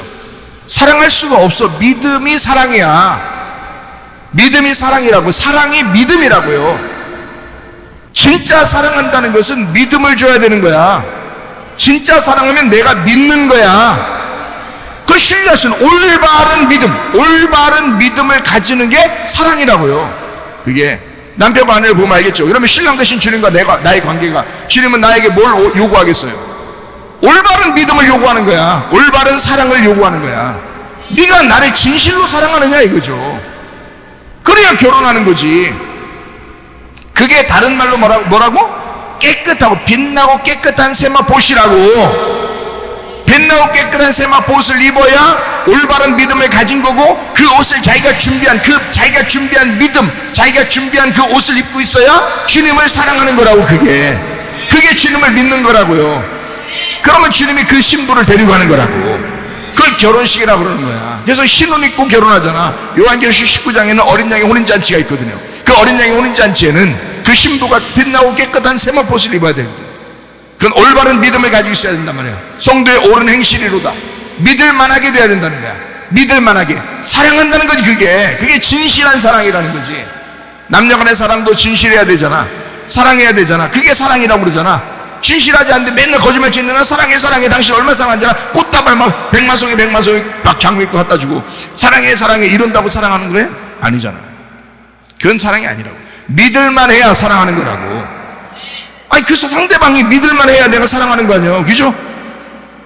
사랑할 수가 없어. 믿음이 사랑이야. 믿음이 사랑이라고. 사랑이 믿음이라고요. 진짜 사랑한다는 것은 믿음을 줘야 되는 거야. 진짜 사랑하면 내가 믿는 거야. 그 신뢰할 수는 올바른 믿음을 가지는 게 사랑이라고요. 그게 남편과 아내를 보면 알겠죠. 그러면 신랑 대신 주님과 나의 관계가, 주님은 나에게 뭘 요구하겠어요? 올바른 믿음을 요구하는 거야. 올바른 사랑을 요구하는 거야. 네가 나를 진실로 사랑하느냐 이거죠. 그래야 결혼하는 거지. 그게 다른 말로 뭐라고? 깨끗하고 빛나고 깨끗한 세마포시라고. 빛나고 깨끗한 세마포 옷을 입어야 올바른 믿음을 가진 거고, 그 옷을 자기가 준비한 믿음, 자기가 준비한 그 옷을 입고 있어야 주님을 사랑하는 거라고. 그게 주님을 믿는 거라고요. 그러면 주님이 그 신부를 데리고 가는 거라고. 그걸 결혼식이라고 그러는 거야. 그래서 흰옷 입고 결혼하잖아. 요한계시록 19장에는 어린 양의 혼인잔치가 있거든요. 그 어린 양의 혼인잔치에는 그 신부가 빛나고 깨끗한 세마포 옷을 입어야 되거든. 그건 올바른 믿음을 가지고 있어야 된단 말이에요. 성도의 옳은 행실이로다. 믿을만하게 돼야 된다는 거야. 믿을만하게 사랑한다는 거지. 그게 진실한 사랑이라는 거지. 남녀간의 사랑도 진실해야 되잖아. 사랑해야 되잖아. 그게 사랑이라고 그러잖아. 진실하지 않는데 맨날 거짓말 짓는 나 사랑해 당신 얼마나 사랑하잖아. 꽃다발 막 백마송이 막 장미 입고 갖다 주고 사랑해 이런다고 사랑하는 거예요? 아니잖아. 그건 사랑이 아니라고. 믿을만 해야 사랑하는 거라고. 아니 그 상대방이 믿을만 해야 내가 사랑하는 거 아니에요. 그죠?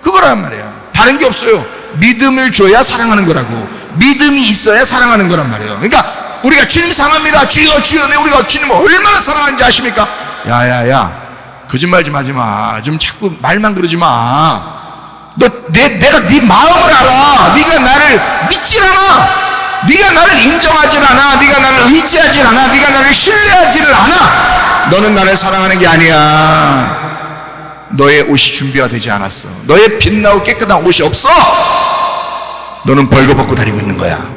그거란 말이야. 다른 게 없어요. 믿음을 줘야 사랑하는 거라고. 믿음이 있어야 사랑하는 거란 말이에요. 그러니까 우리가 주님 사랑합니다. 주여 우리가 주님을 얼마나 사랑하는지 아십니까? 야야야, 거짓말 좀 하지 마. 좀 자꾸 말만 그러지 마. 내가 네 마음을 알아. 네가 나를 믿질 않아. 네가 나를 인정하질 않아. 네가 나를 의지하질 않아. 네가 나를 신뢰하지를 않아. 너는 나를 사랑하는 게 아니야. 너의 옷이 준비가 되지 않았어. 너의 빛나고 깨끗한 옷이 없어. 너는 벌거벗고 다니고 있는 거야.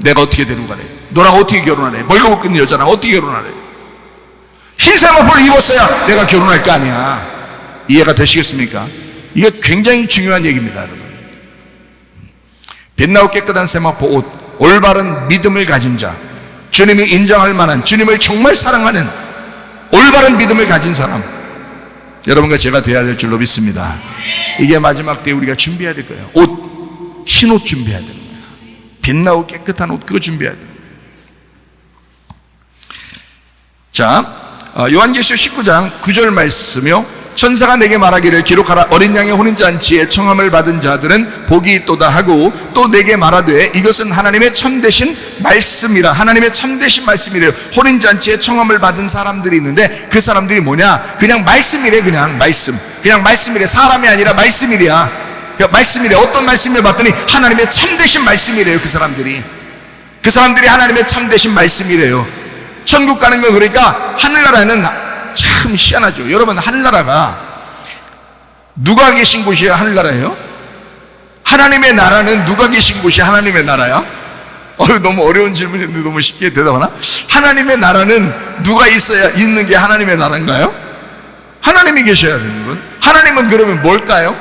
내가 어떻게 데리고 가래? 너랑 어떻게 결혼하래? 벌거벗고 있는 여자랑 어떻게 결혼하래? 흰 세마포를 입었어야 내가 결혼할 거 아니야. 이해가 되시겠습니까? 이게 굉장히 중요한 얘기입니다, 여러분. 빛나고 깨끗한 세마포 옷, 올바른 믿음을 가진 자, 주님이 인정할 만한, 주님을 정말 사랑하는 올바른 믿음을 가진 사람, 여러분과 제가 돼야 될 줄로 믿습니다. 이게 마지막 때 우리가 준비해야 될 거예요. 옷, 흰 옷 준비해야 되는 거예요. 빛나고 깨끗한 옷, 그거 준비해야 되는 거예요. 자, 요한계시록 19장 9절 말씀이요. 천사가 내게 말하기를 기록하라. 어린 양의 혼인잔치에 청함을 받은 자들은 복이 있도다 하고, 또 내게 말하되 이것은 하나님의 참되신 말씀이라. 하나님의 참되신 말씀이래요. 혼인잔치에 청함을 받은 사람들이 있는데 그 사람들이 뭐냐? 그냥 말씀이래. 그냥 말씀이래. 사람이 아니라 말씀이래야. 말씀이래. 어떤 말씀을 봤더니 하나님의 참되신 말씀이래요. 그 사람들이 하나님의 참되신 말씀이래요. 천국 가는 건, 그러니까 하늘나라는 참 희한하죠. 여러분, 하늘나라가 누가 계신 곳이야? 하늘나라예요? 하나님의 나라는 누가 계신 곳이 하나님의 나라야? 너무 어려운 질문인데 너무 쉽게 대답하나? 하나님의 나라는 누가 있어야 있는 게 하나님의 나라인가요? 하나님이 계셔야 되는 건. 하나님은 그러면 뭘까요?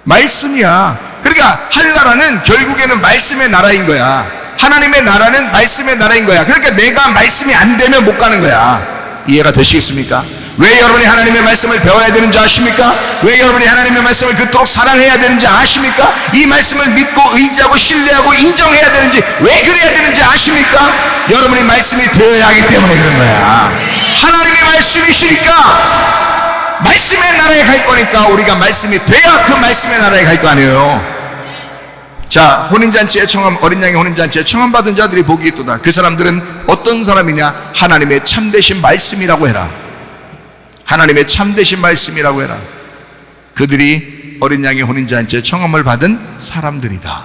말씀이야. 그러니까 하늘나라는 결국에는 말씀의 나라인 거야. 하나님의 나라는 말씀의 나라인 거야. 그러니까 내가 말씀이 안 되면 못 가는 거야. 이해가 되시겠습니까? 왜 여러분이 하나님의 말씀을 배워야 되는지 아십니까? 왜 여러분이 하나님의 말씀을 그토록 사랑해야 되는지 아십니까? 이 말씀을 믿고 의지하고 신뢰하고 인정해야 되는지, 왜 그래야 되는지 아십니까? 여러분이 말씀이 되어야 하기 때문에 그런 거야. 하나님의 말씀이시니까 말씀의 나라에 갈 거니까 우리가 말씀이 돼야 그 말씀의 나라에 갈 거 아니에요. 자, 혼인잔치에 어린 양의 혼인잔치에 청함받은 자들이 복이 있도다. 그 사람들은 어떤 사람이냐? 하나님의 참되신 말씀이라고 해라. 하나님의 참되신 말씀이라고 해라. 그들이 어린 양의 혼인잔치에 청함을 받은 사람들이다.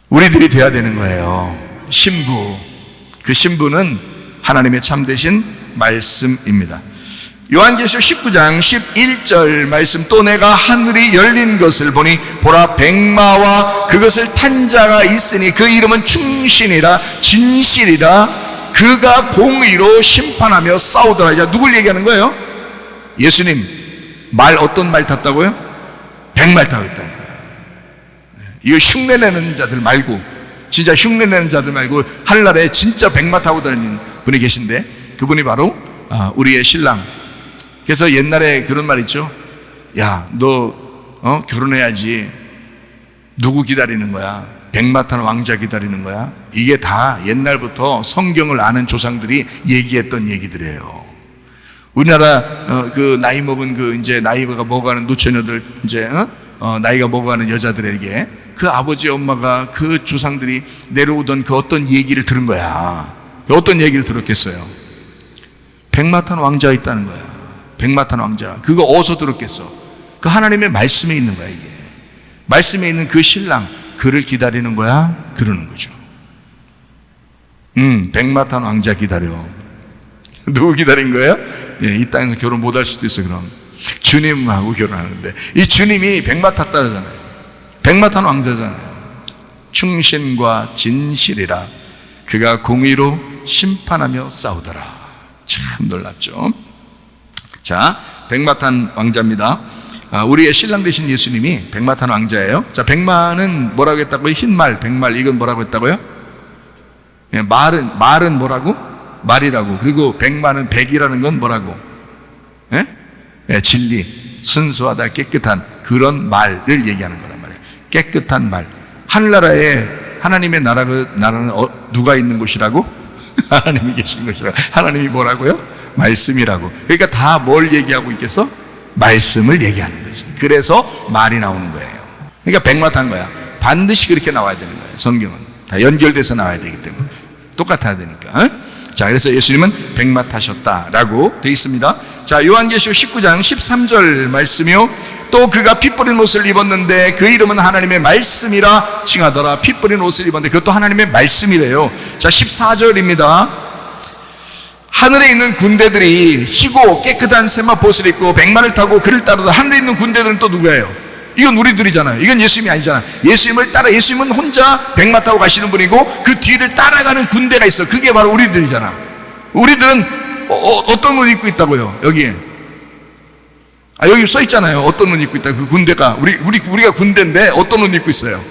우리들이 돼야 되는 거예요. 신부. 그 신부는 하나님의 참되신 말씀입니다. 요한계시록 19장 11절 말씀, 또 내가 하늘이 열린 것을 보니 보라, 백마와 그것을 탄 자가 있으니 그 이름은 충신이라 진실이라. 그가 공의로 심판하며 싸우더라. 자, 누굴 얘기하는 거예요? 예수님. 어떤 말 탔다고요? 백말 타고 있다는 거예요. 이거 흉내내는 자들 말고, 진짜 흉내내는 자들 말고 하늘나라에 진짜 백마 타고 다니는 분이 계신데, 그분이 바로 우리의 신랑. 그래서 옛날에 그런 말 있죠. 야, 너 결혼해야지. 누구 기다리는 거야? 백마 탄 왕자 기다리는 거야? 이게 다 옛날부터 성경을 아는 조상들이 얘기했던 얘기들이에요. 우리나라 그 나이 먹은 이제 나이가 먹어가는 노처녀들, 이제 나이가 먹어가는 여자들에게 그 아버지 엄마가 그 조상들이 내려오던 그 어떤 얘기를 들은 거야. 어떤 얘기를 들었겠어요? 백마 탄 왕자가 있다는 거야. 백마 탄 왕자. 그거 어디서 들었겠어? 그 하나님의 말씀에 있는 거야, 이게. 말씀에 있는 그 신랑, 그를 기다리는 거야? 그러는 거죠. 백마탄 왕자 기다려. 누구 기다린 거예요? 예, 이 땅에서 결혼 못 할 수도 있어, 그럼. 주님하고 결혼하는데. 이 주님이 백마 탔다잖아요. 백마 탄 왕자잖아요. 충신과 진실이라 그가 공의로 심판하며 싸우더라. 참 놀랍죠. 자, 백마 탄 왕자입니다. 우리의 신랑 되신 예수님이 백마 탄 왕자예요. 자, 백마는 뭐라고 했다고요? 흰말, 백말, 이건 뭐라고 했다고요? 예, 말은 뭐라고? 말이라고. 그리고 백마는 백이라는 건 뭐라고? 예? 예, 진리, 순수하다, 깨끗한 그런 말을 얘기하는 거란 말이에요. 깨끗한 말. 하늘나라에 하나님의 나라는 누가 있는 곳이라고? 하나님이 계신 곳이라고. 하나님이 뭐라고요? 말씀이라고. 그러니까 다 뭘 얘기하고 있겠어? 말씀을 얘기하는 거지. 그래서 말이 나오는 거예요. 그러니까 백마탄 거야. 반드시 그렇게 나와야 되는 거예요. 성경은 다 연결돼서 나와야 되기 때문에 똑같아야 되니까. 어? 자, 그래서 예수님은 백마 타셨다라고 되어 있습니다. 자, 요한계시록 19장 13절 말씀이요. 또 그가 피 뿌린 옷을 입었는데 그 이름은 하나님의 말씀이라 칭하더라. 피 뿌린 옷을 입었는데 그것도 하나님의 말씀이래요. 자, 14절입니다. 하늘에 있는 군대들이 희고 깨끗한 세마포옷을 입고 백마를 타고 그를 따르다. 하늘에 있는 군대들은 또 누구예요? 이건 우리들이잖아요. 이건 예수님이 아니잖아요. 예수님을 따라, 예수님은 혼자 백마 타고 가시는 분이고 그 뒤를 따라가는 군대가 있어. 그게 바로 우리들이잖아. 우리들은 어떤 옷 입고 있다고요? 여기에 여기 써 있잖아요. 어떤 옷 입고 있다. 그 군대가 우리가 군대인데 어떤 옷 입고 있어요?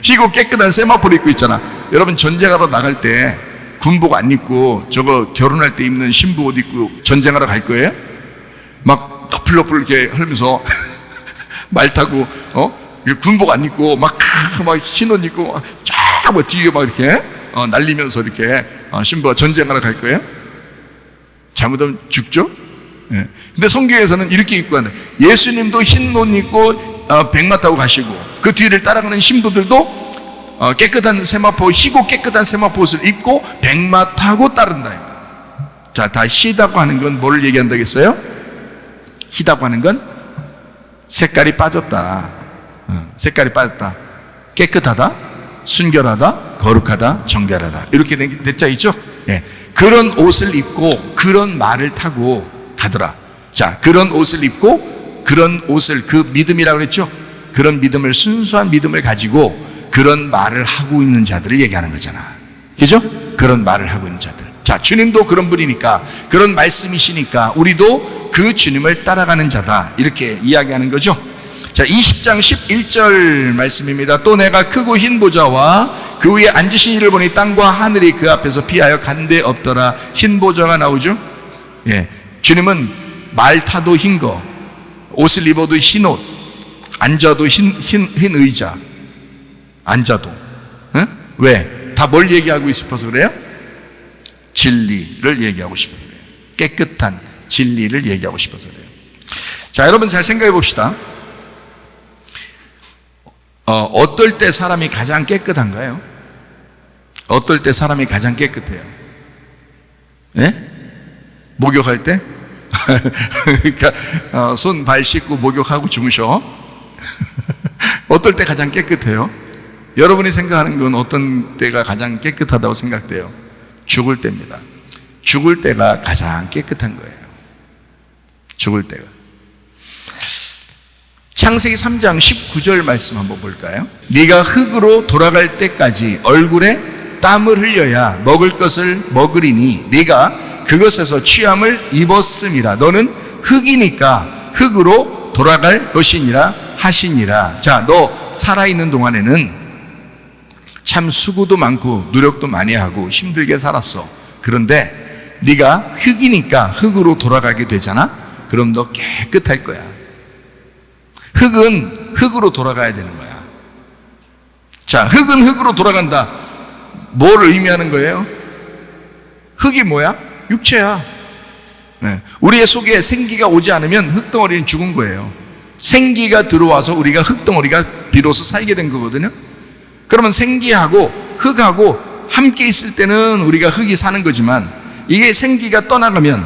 희고 깨끗한 세마포를 입고 있잖아. 여러분, 전쟁하러 나갈 때 군복 안 입고 저거 결혼할 때 입는 신부 옷 입고 전쟁하러 갈 거예요? 막 너플너플 이렇게 하면서 말 타고 군복 안 입고 막 흰 옷 입고 쫙 뭐 뒤에 막 이렇게 날리면서 이렇게 신부가 전쟁하러 갈 거예요? 잘못하면 죽죠? 예. 근데 성경에서는 이렇게 입고 가는, 예수님도 흰 옷 입고 백마 타고 가시고 그 뒤를 따라가는 신부들도 깨끗한 세마포, 희고 깨끗한 세마포 옷을 입고 백마 타고 따른다. 자, 다 희다고 하는 건 뭘 얘기한다겠어요? 희다고 하는 건 색깔이 빠졌다. 색깔이 빠졌다. 깨끗하다, 순결하다, 거룩하다, 정결하다. 이렇게 됐자 있죠? 예. 그런 옷을 입고 그런 말을 타고 가더라. 자, 그런 옷을 입고 그런 옷을, 그 믿음이라고 그랬죠? 그런 믿음을, 순수한 믿음을 가지고 그런 말을 하고 있는 자들을 얘기하는 거잖아. 그죠? 그런 말을 하고 있는 자들. 자, 주님도 그런 분이니까, 그런 말씀이시니까 우리도 그 주님을 따라가는 자다. 이렇게 이야기하는 거죠. 자, 20장 11절 말씀입니다. 또 내가 크고 흰 보좌와 그 위에 앉으신 이를 보니 땅과 하늘이 그 앞에서 피하여 간데 없더라. 흰 보좌가 나오죠? 예. 주님은 말 타도 흰 거, 옷을 입어도 흰 옷, 앉아도 흰 의자, 앉아도. 에? 왜? 다 뭘 얘기하고 싶어서 그래요? 진리를 얘기하고 싶어서 그래요. 깨끗한 진리를 얘기하고 싶어서 그래요. 자, 여러분 잘 생각해 봅시다. 어떨 때 사람이 가장 깨끗한가요? 어떨 때 사람이 가장 깨끗해요? 예? 목욕할 때? 그러니까 손, 발 씻고 목욕하고 주무셔. 어떨 때 가장 깨끗해요? 여러분이 생각하는 건 어떤 때가 가장 깨끗하다고 생각돼요? 죽을 때입니다. 죽을 때가 가장 깨끗한 거예요. 죽을 때가. 창세기 3장 19절 말씀 한번 볼까요? 네가 흙으로 돌아갈 때까지 얼굴에 땀을 흘려야 먹을 것을 먹으리니 네가 그것에서 취함을 입었음이라. 너는 흙이니까 흙으로 돌아갈 것이니라 하시니라. 자, 너 살아있는 동안에는 참 수고도 많고 노력도 많이 하고 힘들게 살았어. 그런데 네가 흙이니까 흙으로 돌아가게 되잖아. 그럼 너 깨끗할 거야. 흙은 흙으로 돌아가야 되는 거야. 자, 흙은 흙으로 돌아간다. 뭘 의미하는 거예요? 흙이 뭐야? 육체야. 네. 우리의 속에 생기가 오지 않으면 흙덩어리는 죽은 거예요. 생기가 들어와서 우리가 흙덩어리가 비로소 살게 된 거거든요. 그러면 생기하고 흙하고 함께 있을 때는 우리가 흙이 사는 거지만, 이게 생기가 떠나가면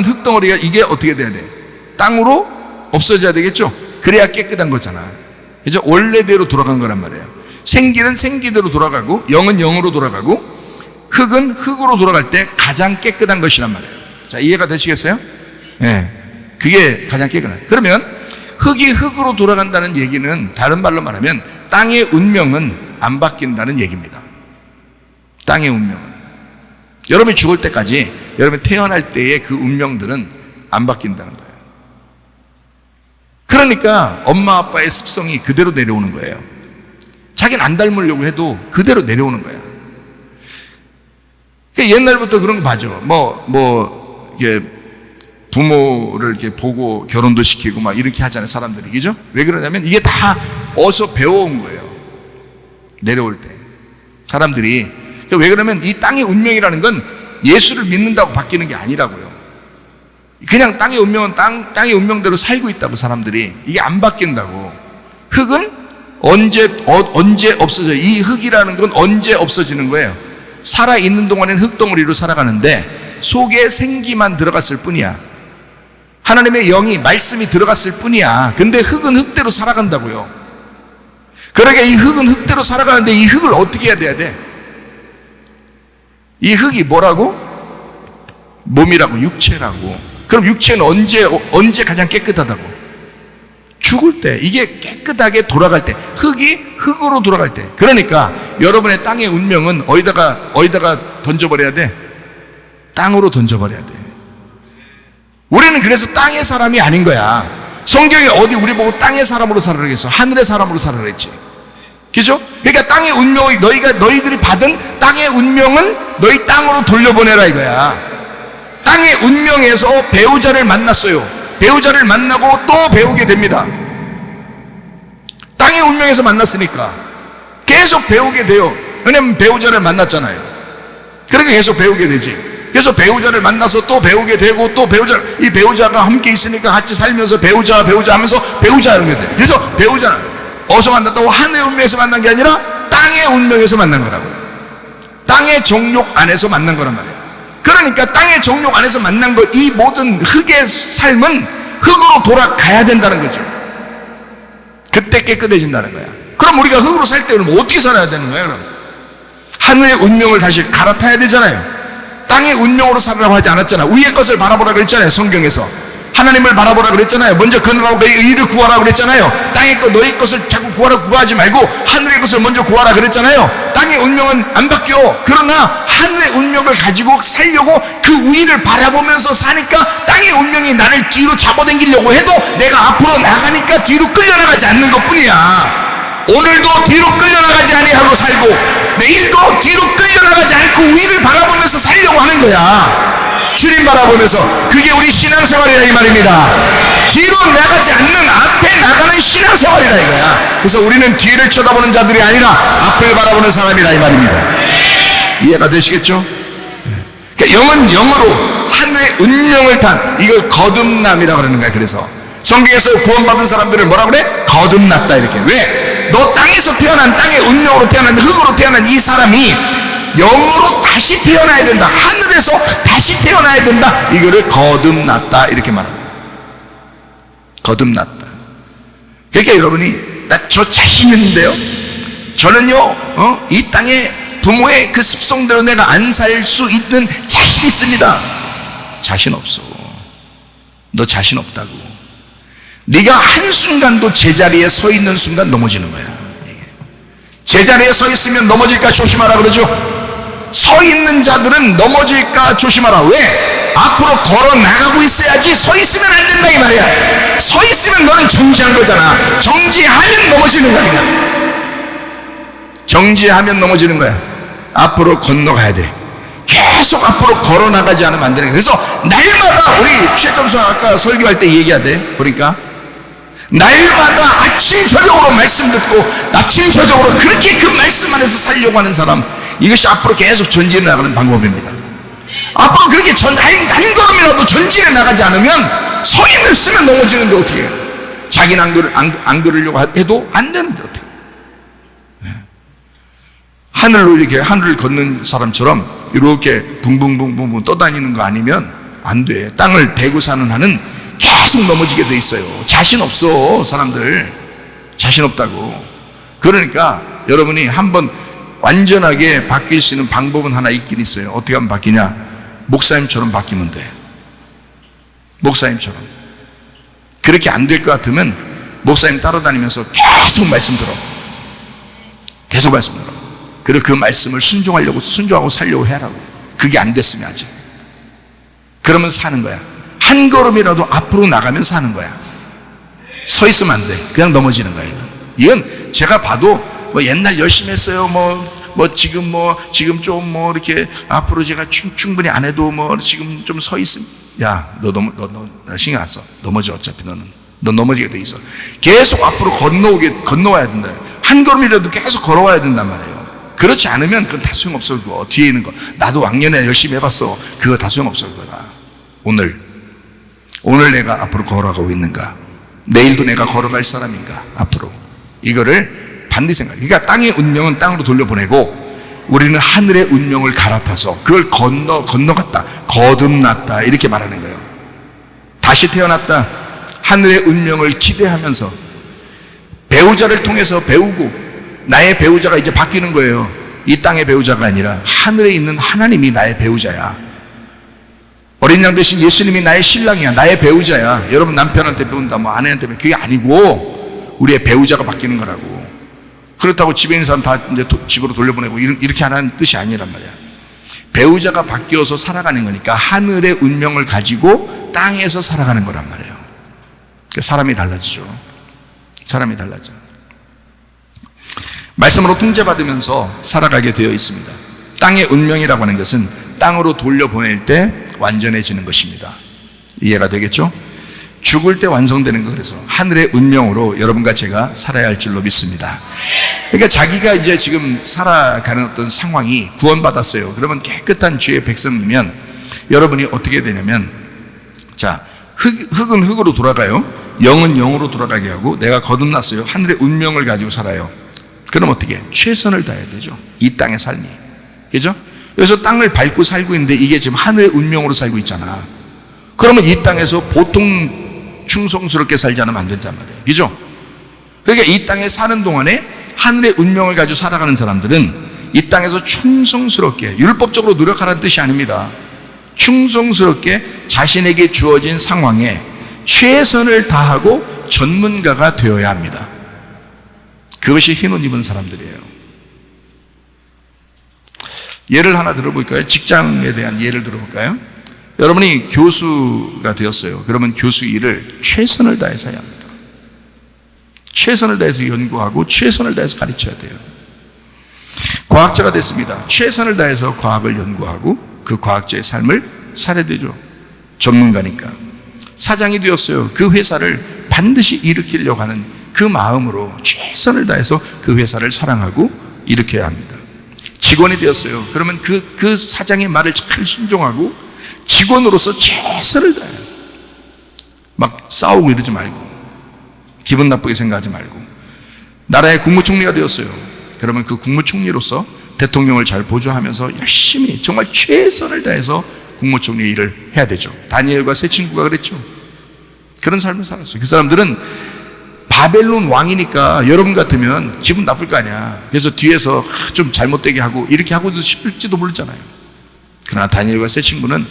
흙덩어리가 이게 어떻게 돼야 돼? 땅으로 없어져야 되겠죠? 그래야 깨끗한 거잖아. 그죠? 원래대로 돌아간 거란 말이에요. 생기는 생기대로 돌아가고 영은 영으로 돌아가고 흙은 흙으로 돌아갈 때 가장 깨끗한 것이란 말이에요. 자, 이해가 되시겠어요? 네. 그게 가장 깨끗한. 그러면 흙이 흙으로 돌아간다는 얘기는 다른 말로 말하면 땅의 운명은 안 바뀐다는 얘기입니다. 땅의 운명은. 여러분이 죽을 때까지 여러분이 태어날 때의 그 운명들은 안 바뀐다는 거예요. 그러니까 엄마 아빠의 습성이 그대로 내려오는 거예요. 자기는 안 닮으려고 해도 그대로 내려오는 거야. 그러니까 옛날부터 그런 거 봐줘. 이게 부모를 이렇게 보고 결혼도 시키고 막 이렇게 하잖아요, 사람들이. 그죠? 왜 그러냐면 이게 다 어디서 배워온 거예요. 내려올 때. 사람들이. 그러니까 왜 그러면 이 땅의 운명이라는 건 예수를 믿는다고 바뀌는 게 아니라고요. 그냥 땅의 운명은 땅의 운명대로 살고 있다고, 사람들이. 이게 안 바뀐다고. 흙은 언제 없어져요? 이 흙이라는 건 언제 없어지는 거예요? 살아있는 동안엔 흙덩어리로 살아가는데 속에 생기만 들어갔을 뿐이야. 하나님의 영이, 말씀이 들어갔을 뿐이야. 근데 흙은 흙대로 살아간다고요. 그러니까 이 흙은 흙대로 살아가는데 이 흙을 어떻게 해야 돼? 이 흙이 뭐라고? 몸이라고, 육체라고. 그럼 육체는 언제 가장 깨끗하다고? 죽을 때. 이게 깨끗하게 돌아갈 때. 흙이 흙으로 돌아갈 때. 그러니까 여러분의 땅의 운명은 어디다가 던져버려야 돼? 땅으로 던져버려야 돼. 우리는 그래서 땅의 사람이 아닌 거야. 성경에 어디 우리 보고 땅의 사람으로 살아라 그랬어? 하늘의 사람으로 살아라 그랬지. 그죠? 그러니까 땅의 운명을, 너희들이 받은 땅의 운명은 너희 땅으로 돌려보내라 이거야. 땅의 운명에서 배우자를 만났어요. 배우자를 만나고 또 배우게 됩니다. 땅의 운명에서 만났으니까 계속 배우게 돼요. 왜냐면 배우자를 만났잖아요. 그러니까 계속 배우게 되지. 그래서 배우자를 만나서 또 배우게 되고, 또 이 배우자가 함께 있으니까 같이 살면서 배우자 하면서 배우자 이렇게 돼. 그래서 배우자는 어디서 만났다고? 하늘의 운명에서 만난 게 아니라 땅의 운명에서 만난 거라고. 땅의 정욕 안에서 만난 거란 말이에요. 그러니까 땅의 정욕 안에서 만난 것, 이 모든 흙의 삶은 흙으로 돌아가야 된다는 거죠. 그때 깨끗해진다는 거야. 그럼 우리가 흙으로 살 때 그럼 어떻게 살아야 되는 거야? 그럼 하늘의 운명을 다시 갈아타야 되잖아요. 땅의 운명으로 살으라고 하지 않았잖아. 위의 것을 바라보라 그랬잖아요, 성경에서. 하나님을 바라보라 그랬잖아요. 먼저 그늘하고 너희 의를 구하라 그랬잖아요. 땅의 것, 너희 것을 자꾸 구하지 말고 하늘의 것을 먼저 구하라 그랬잖아요. 땅의 운명은 안 바뀌어. 그러나 하늘의 운명을 가지고 살려고 그 위를 바라보면서 사니까 땅의 운명이 나를 뒤로 잡아당기려고 해도 내가 앞으로 나가니까 뒤로 끌려나가지 않는 것 뿐이야. 오늘도 뒤로 끌려나가지 아니하고 살고 내일도 뒤로 끌려나가지 않고 위를 바라보면서 살려고 하는 거야. 주님 바라보면서. 그게 우리 신앙생활이라 이 말입니다. 뒤로 나가지 않는 앞에 나가는 신앙생활이라 이거야. 그래서 우리는 뒤를 쳐다보는 자들이 아니라 앞을 바라보는 사람이라 이 말입니다. 이해가 되시겠죠? 그러니까 영은 영으로 하늘의 운명을 탄, 이걸 거듭남이라고 그러는 거야. 그래서 성경에서 구원받은 사람들을 뭐라 그래? 거듭났다 이렇게. 왜? 너 땅에서 태어난, 땅의 운명으로 태어난, 흙으로 태어난 이 사람이 영으로 다시 태어나야 된다. 하늘에서 다시 태어나야 된다. 이거를 거듭났다 이렇게 말합니다. 거듭났다. 그러니까 여러분이 저 자신 있는데요, 저는요 이 땅에 부모의 그 습성대로 내가 안 살 수 있는 자신 있습니다. 자신 없어. 너 자신 없다고. 네가 한순간도 제자리에 서 있는 순간 넘어지는 거야. 제자리에 서 있으면 넘어질까 조심하라 그러죠. 서 있는 자들은 넘어질까 조심하라. 왜? 앞으로 걸어 나가고 있어야지. 서 있으면 안 된다 이 말이야. 서 있으면 너는 정지한 거잖아. 정지하면 넘어지는 거야. 그냥 정지하면 넘어지는 거야. 앞으로 건너가야 돼. 계속 앞으로 걸어 나가지 않으면 안 되는 거야. 그래서 날마다 우리 최점수 아까 설교할 때 얘기하대 보니까, 날마다 아침 저녁으로 말씀 듣고 아침 저녁으로 그렇게 그 말씀 안에서 살려고 하는 사람, 이것이 앞으로 계속 전진해 나가는 방법입니다. 앞으로 그렇게 한 걸음이라도 전진해 나가지 않으면 서 있으면 넘어지는데 어떻게 해요? 자기는 안 그러려고 해도 안 되는데 어떻게 해요? 하늘로 이렇게 하늘을 걷는 사람처럼 이렇게 붕붕붕붕 떠다니는 거 아니면 안 돼. 땅을 대고 사는 한은 계속 넘어지게 돼 있어요. 자신 없어, 사람들. 자신 없다고. 그러니까 여러분이 한번 완전하게 바뀔 수 있는 방법은 하나 있긴 있어요. 어떻게 하면 바뀌냐? 목사님처럼 바뀌면 돼. 목사님처럼. 그렇게 안 될 것 같으면 목사님 따라다니면서 계속 말씀 들어. 계속 말씀 들어. 그리고 그 말씀을 순종하고 살려고 해라고. 그게 안 됐으면 아직. 그러면 사는 거야. 한 걸음이라도 앞으로 나가면 사는 거야. 서 있으면 안 돼. 그냥 넘어지는 거야, 이건 제가 봐도 뭐 옛날 열심히 했어요. 지금 좀 이렇게 앞으로 제가 충분히 안 해도 지금 좀 서 있으면, 야, 너 신경 안 써. 넘어져, 어차피 너 넘어지게 돼 있어. 계속 앞으로 건너와야 된다. 한 걸음이라도 계속 걸어와야 된단 말이에요. 그렇지 않으면 그건 다 소용없어. 그거 뒤에 있는 거. 나도 왕년에 열심히 해봤어. 그거 다 소용없어. 그거다. 오늘 내가 앞으로 걸어가고 있는가? 내일도 내가 걸어갈 사람인가? 앞으로. 이거를 반드시 생각해. 그러니까 땅의 운명은 땅으로 돌려보내고 우리는 하늘의 운명을 갈아타서 그걸 건너갔다. 거듭났다. 이렇게 말하는 거예요. 다시 태어났다. 하늘의 운명을 기대하면서 배우자를 통해서 배우고 나의 배우자가 이제 바뀌는 거예요. 이 땅의 배우자가 아니라 하늘에 있는 하나님이 나의 배우자야. 어린 양 대신 예수님이 나의 신랑이야. 나의 배우자야. 여러분 남편한테 배운다, 아내한테 배운다. 그게 아니고 우리의 배우자가 바뀌는 거라고. 그렇다고 집에 있는 사람 다 이제 집으로 돌려보내고 이렇게 하는 뜻이 아니란 말이야. 배우자가 바뀌어서 살아가는 거니까 하늘의 운명을 가지고 땅에서 살아가는 거란 말이에요. 사람이 달라지죠. 사람이 달라져. 말씀으로 통제받으면서 살아가게 되어 있습니다. 땅의 운명이라고 하는 것은 땅으로 돌려보낼 때 완전해지는 것입니다. 이해가 되겠죠? 죽을 때 완성되는 거. 그래서 하늘의 운명으로 여러분과 제가 살아야 할 줄로 믿습니다. 그러니까 자기가 이제 지금 살아가는 어떤 상황이 구원받았어요. 그러면 깨끗한 주의 백성이면 여러분이 어떻게 되냐면, 자, 흙은 흙으로 돌아가요. 영은 영으로 돌아가게 하고 내가 거듭났어요. 하늘의 운명을 가지고 살아요. 그럼 어떻게? 최선을 다해야 되죠. 이 땅의 삶이. 그죠? 여기서 땅을 밟고 살고 있는데 이게 지금 하늘의 운명으로 살고 있잖아. 그러면 이 땅에서 보통 충성스럽게 살지 않으면 안 된단 말이에요. 그죠? 그러니까 이 땅에 사는 동안에 하늘의 운명을 가지고 살아가는 사람들은 이 땅에서 충성스럽게, 율법적으로 노력하라는 뜻이 아닙니다. 충성스럽게 자신에게 주어진 상황에 최선을 다하고 전문가가 되어야 합니다. 그것이 흰 옷 입은 사람들이에요. 예를 하나 들어볼까요? 직장에 대한 예를 들어볼까요? 여러분이 교수가 되었어요. 그러면 교수 일을 최선을 다해서 해야 합니다. 최선을 다해서 연구하고 최선을 다해서 가르쳐야 돼요. 과학자가 됐습니다. 최선을 다해서 과학을 연구하고 그 과학자의 삶을 살아야 되죠. 전문가니까. 사장이 되었어요. 그 회사를 반드시 일으키려고 하는 그 마음으로 최선을 다해서 그 회사를 사랑하고 일으켜야 합니다. 직원이 되었어요. 그러면 그 사장의 말을 잘 순종하고 직원으로서 최선을 다해요. 막 싸우고 이러지 말고, 기분 나쁘게 생각하지 말고. 나라의 국무총리가 되었어요. 그러면 그 국무총리로서 대통령을 잘 보조하면서 열심히 정말 최선을 다해서 국무총리 일을 해야 되죠. 다니엘과 세 친구가 그랬죠. 그런 삶을 살았어요. 그 사람들은 바벨론 왕이니까 여러분 같으면 기분 나쁠 거 아니야. 그래서 뒤에서 좀 잘못되게 하고 이렇게 하고도 싶을지도 모르잖아요. 그러나 다니엘과 세 친구는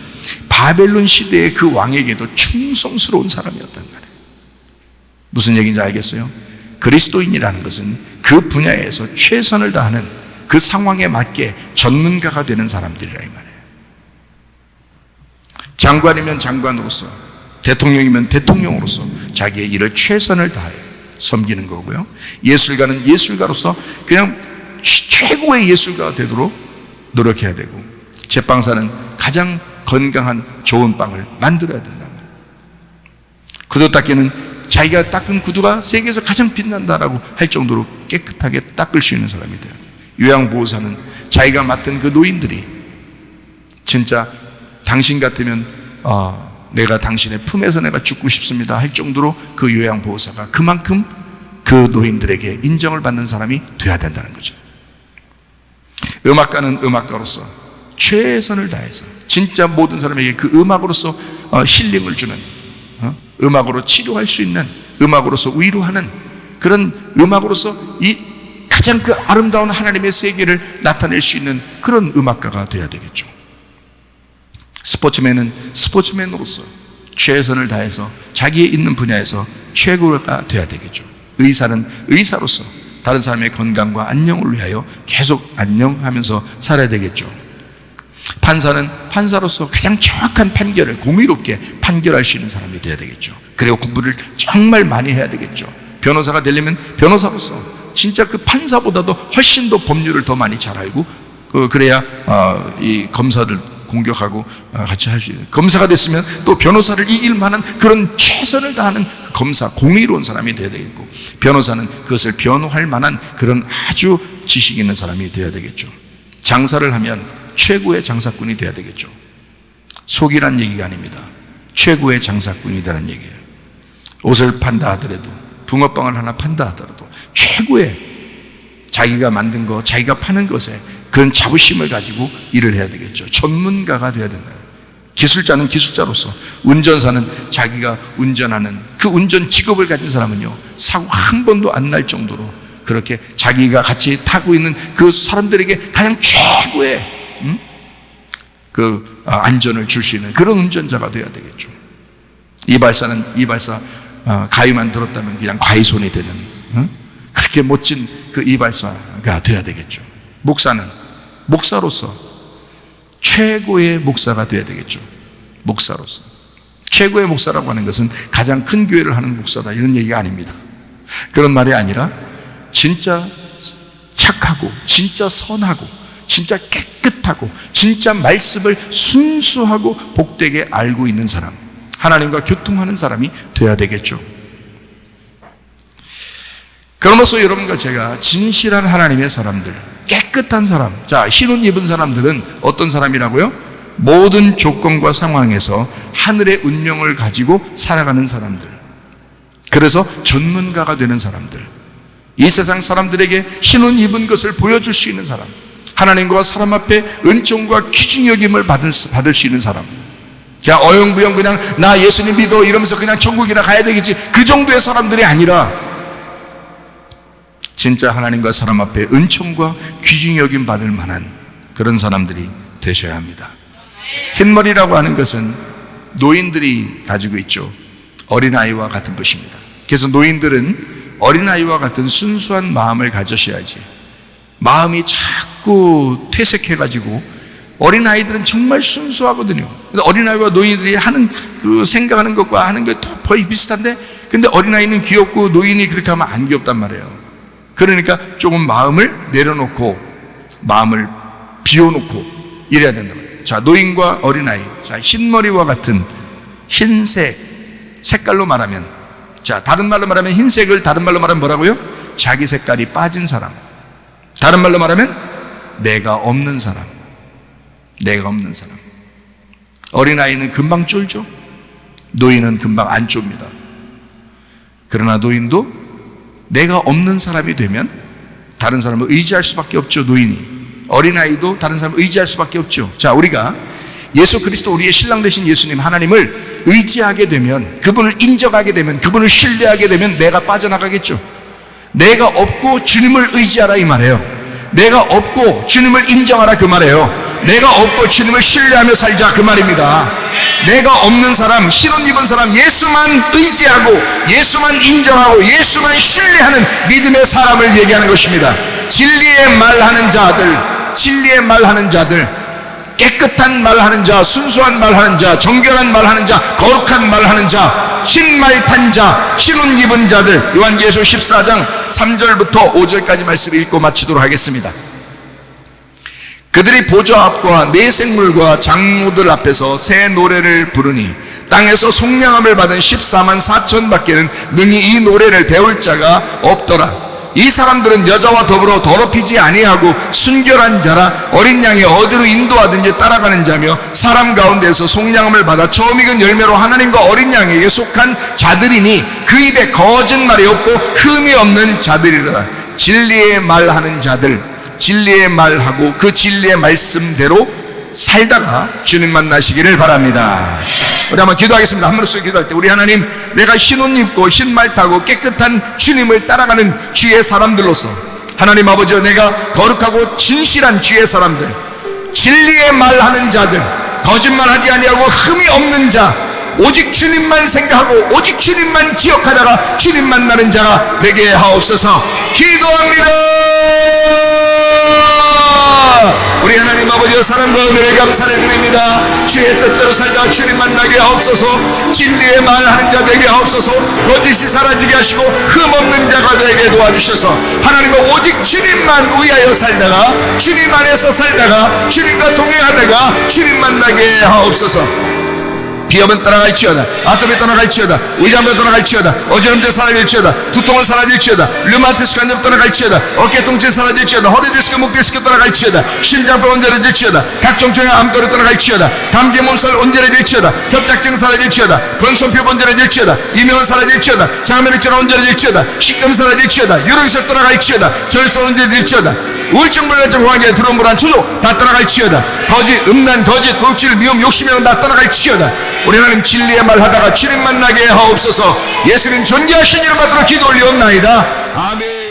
바벨론 시대의 그 왕에게도 충성스러운 사람이었단 말이에요. 무슨 얘기인지 알겠어요? 그리스도인이라는 것은 그 분야에서 최선을 다하는, 그 상황에 맞게 전문가가 되는 사람들이라 이 말이에요. 장관이면 장관으로서, 대통령이면 대통령으로서 자기의 일을 최선을 다해 섬기는 거고요. 예술가는 예술가로서 그냥 최고의 예술가가 되도록 노력해야 되고, 제빵사는 가장 건강한 좋은 빵을 만들어야 된다. 구두 닦기는 자기가 닦은 구두가 세계에서 가장 빛난다라고 할 정도로 깨끗하게 닦을 수 있는 사람이 돼요. 요양보호사는 자기가 맡은 그 노인들이 진짜 당신 같으면 내가 당신의 품에서 내가 죽고 싶습니다 할 정도로 그 요양보호사가 그만큼 그 노인들에게 인정을 받는 사람이 돼야 된다는 거죠. 음악가는 음악가로서 최선을 다해서 진짜 모든 사람에게 그 음악으로서 힐링을 주는 음악으로 치료할 수 있는, 음악으로서 위로하는 그런, 음악으로서 이 가장 그 아름다운 하나님의 세계를 나타낼 수 있는 그런 음악가가 되어야 되겠죠. 스포츠맨은 스포츠맨으로서 최선을 다해서 자기의 있는 분야에서 최고가 되어야 되겠죠. 의사는 의사로서 다른 사람의 건강과 안녕을 위하여 계속 안녕하면서 살아야 되겠죠. 판사는 판사로서 가장 정확한 판결을 공의롭게 판결할 수 있는 사람이 되어야 되겠죠. 그리고 공부를 정말 많이 해야 되겠죠. 변호사가 되려면 변호사로서 진짜 그 판사보다도 훨씬 더 법률을 더 많이 잘 알고, 그래야 이 검사들 공격하고 같이 할 수 있는, 검사가 됐으면 또 변호사를 이길 만한 그런 최선을 다하는 검사, 공의로운 사람이 되어야 되겠고, 변호사는 그것을 변호할 만한 그런 아주 지식 있는 사람이 되어야 되겠죠. 장사를 하면 최고의 장사꾼이 되어야 되겠죠. 속이란 얘기가 아닙니다. 최고의 장사꾼이 되라는 얘기예요. 옷을 판다 하더라도, 붕어빵을 하나 판다 하더라도 최고의 자기가 만든 거, 자기가 파는 것에 그런 자부심을 가지고 일을 해야 되겠죠. 전문가가 되어야 된다. 기술자는 기술자로서, 운전사는 자기가 운전하는 그 운전 직업을 가진 사람은요, 사고 한 번도 안 날 정도로 그렇게 자기가 같이 타고 있는 그 사람들에게 가장 최고의 그 안전을 줄 수 있는 그런 운전자가 되어야 되겠죠. 이발사는 이발사 가위만 들었다면 그냥 가위손이 되는 그렇게 멋진 그 이발사가 되어야 되겠죠. 목사는 목사로서 최고의 목사가 되어야 되겠죠. 목사로서 최고의 목사라고 하는 것은 가장 큰 교회를 하는 목사다 이런 얘기가 아닙니다. 그런 말이 아니라 진짜 착하고 진짜 선하고 진짜 깨끗하고 진짜 말씀을 순수하고 복되게 알고 있는 사람, 하나님과 교통하는 사람이 되어야 되겠죠. 그럼으로써 여러분과 제가 진실한 하나님의 사람들, 깨끗한 사람, 자, 신혼 입은 사람들은 어떤 사람이라고요? 모든 조건과 상황에서 하늘의 운명을 가지고 살아가는 사람들, 그래서 전문가가 되는 사람들, 이 세상 사람들에게 신혼 입은 것을 보여줄 수 있는 사람, 하나님과 사람 앞에 은총과 귀중 여김을 받을 수 있는 사람, 그냥 어영부영 그냥 나 예수님 믿어 이러면서 그냥 천국이나 가야 되겠지, 그 정도의 사람들이 아니라 진짜 하나님과 사람 앞에 은총과 귀중 여김 받을 만한 그런 사람들이 되셔야 합니다. 흰머리라고 하는 것은 노인들이 가지고 있죠. 어린아이와 같은 것입니다. 그래서 노인들은 어린아이와 같은 순수한 마음을 가지셔야지, 마음이 자꾸 퇴색해가지고, 어린아이들은 정말 순수하거든요. 어린아이와 노인들이 하는 그 생각하는 것과 하는 게 거의 비슷한데, 근데 어린아이는 귀엽고 노인이 그렇게 하면 안 귀엽단 말이에요. 그러니까 조금 마음을 내려놓고 마음을 비워놓고 이래야 된단 말이에요. 자, 노인과 어린아이, 자, 흰머리와 같은 흰색 색깔로 말하면, 자, 다른 말로 말하면 흰색을 다른 말로 말하면 뭐라고요? 자기 색깔이 빠진 사람, 다른 말로 말하면 내가 없는 사람, 내가 없는 사람. 어린아이는 금방 쫄죠. 노인은 금방 안 좁니다. 그러나 노인도 내가 없는 사람이 되면 다른 사람을 의지할 수밖에 없죠. 노인이, 어린아이도 다른 사람을 의지할 수밖에 없죠. 자, 우리가 예수 그리스도, 우리의 신랑 되신 예수님 하나님을 의지하게 되면, 그분을 인정하게 되면, 그분을 신뢰하게 되면 내가 빠져나가겠죠. 내가 없고 주님을 의지하라 이 말이에요. 내가 없고 주님을 인정하라 그 말이에요. 내가 없고 주님을 신뢰하며 살자 그 말입니다. 내가 없는 사람, 신혼 입은 사람, 예수만 의지하고 예수만 인정하고 예수만 신뢰하는 믿음의 사람을 얘기하는 것입니다. 진리의 말하는 자들, 진리의 말하는 자들, 깨끗한 말하는 자, 순수한 말하는 자, 정결한 말하는 자, 거룩한 말하는 자, 흰말 탄 자, 신혼 입은 자들, 요한계시록 14장 3절부터 5절까지 말씀을 읽고 마치도록 하겠습니다. 그들이 보좌 앞과 네 생물과 장로들 앞에서 새 노래를 부르니 땅에서 속량함을 받은 14만 4천 밖에는 능히 이 노래를 배울 자가 없더라. 이 사람들은 여자와 더불어 더럽히지 아니하고 순결한 자라, 어린 양이 어디로 인도하든지 따라가는 자며 사람 가운데서 속량함을 받아 처음 익은 열매로 하나님과 어린 양에게 속한 자들이니 그 입에 거짓말이 없고 흠이 없는 자들이라. 진리의 말하는 자들, 진리의 말하고 그 진리의 말씀대로 살다가 주님 만나시기를 바랍니다. 우리 한번 기도하겠습니다. 한 번씩 기도할 때 우리 하나님, 내가 흰 옷 입고 흰 말 타고 깨끗한 주님을 따라가는 주의 사람들로서 하나님 아버지, 내가 거룩하고 진실한 주의 사람들, 진리의 말하는 자들, 거짓말하지 아니하고 흠이 없는 자, 오직 주님만 생각하고 오직 주님만 기억하다가 주님 만나는 자가 되게 하옵소서. 기도합니다. 우리 하나님 아버지의 사랑과 은혜를 감사를 드립니다. 주의 뜻대로 살다 주님 만나게 하옵소서. 진리의 말하는 자 되게 하옵소서. 거짓이 사라지게 하시고 흠없는 자가 되게 도와주셔서 하나님은 오직 주님만 위하여 살다가 주님 안에서 살다가 주님과 동행하다가 주님 만나게 하옵소서. 비염은 떠나갈지어다, 아토피 떠나갈지어다, 의장병 떠나갈지어다, 어지럼증 사라질지어다, 두통은 사라질지어다, 류마티스 관절 떠나갈지어다, 어깨 통증 사라질지어다, 허리 디스크, 목 디스크 떠나갈지어다, 심장병 온전해질지어다, 각종 종의 암도를 떠나갈지어다, 감기 몸살 온전해질지어다, 협착증 사라질지어다, 건선표 온전해질지어다, 이명은 사라질지어다, 장면액증 온전해질지어다, 식금 사라질지어다, 유로기설 떠나갈지어다, 저혈성 온전해질지어다, 우울증, 불면증, 호황기에 두려움, 불안, 초조 다 떠나갈지어다, 거짓, 음란, 거짓, 돌출, 미움, 욕심이랑 다 떠나갈지어다. 우리 하나님 진리의 말 하다가 주님 만나게 하옵소서. 예수님 존귀하신 이름 받들어 기도 올리옵나이다. 아멘.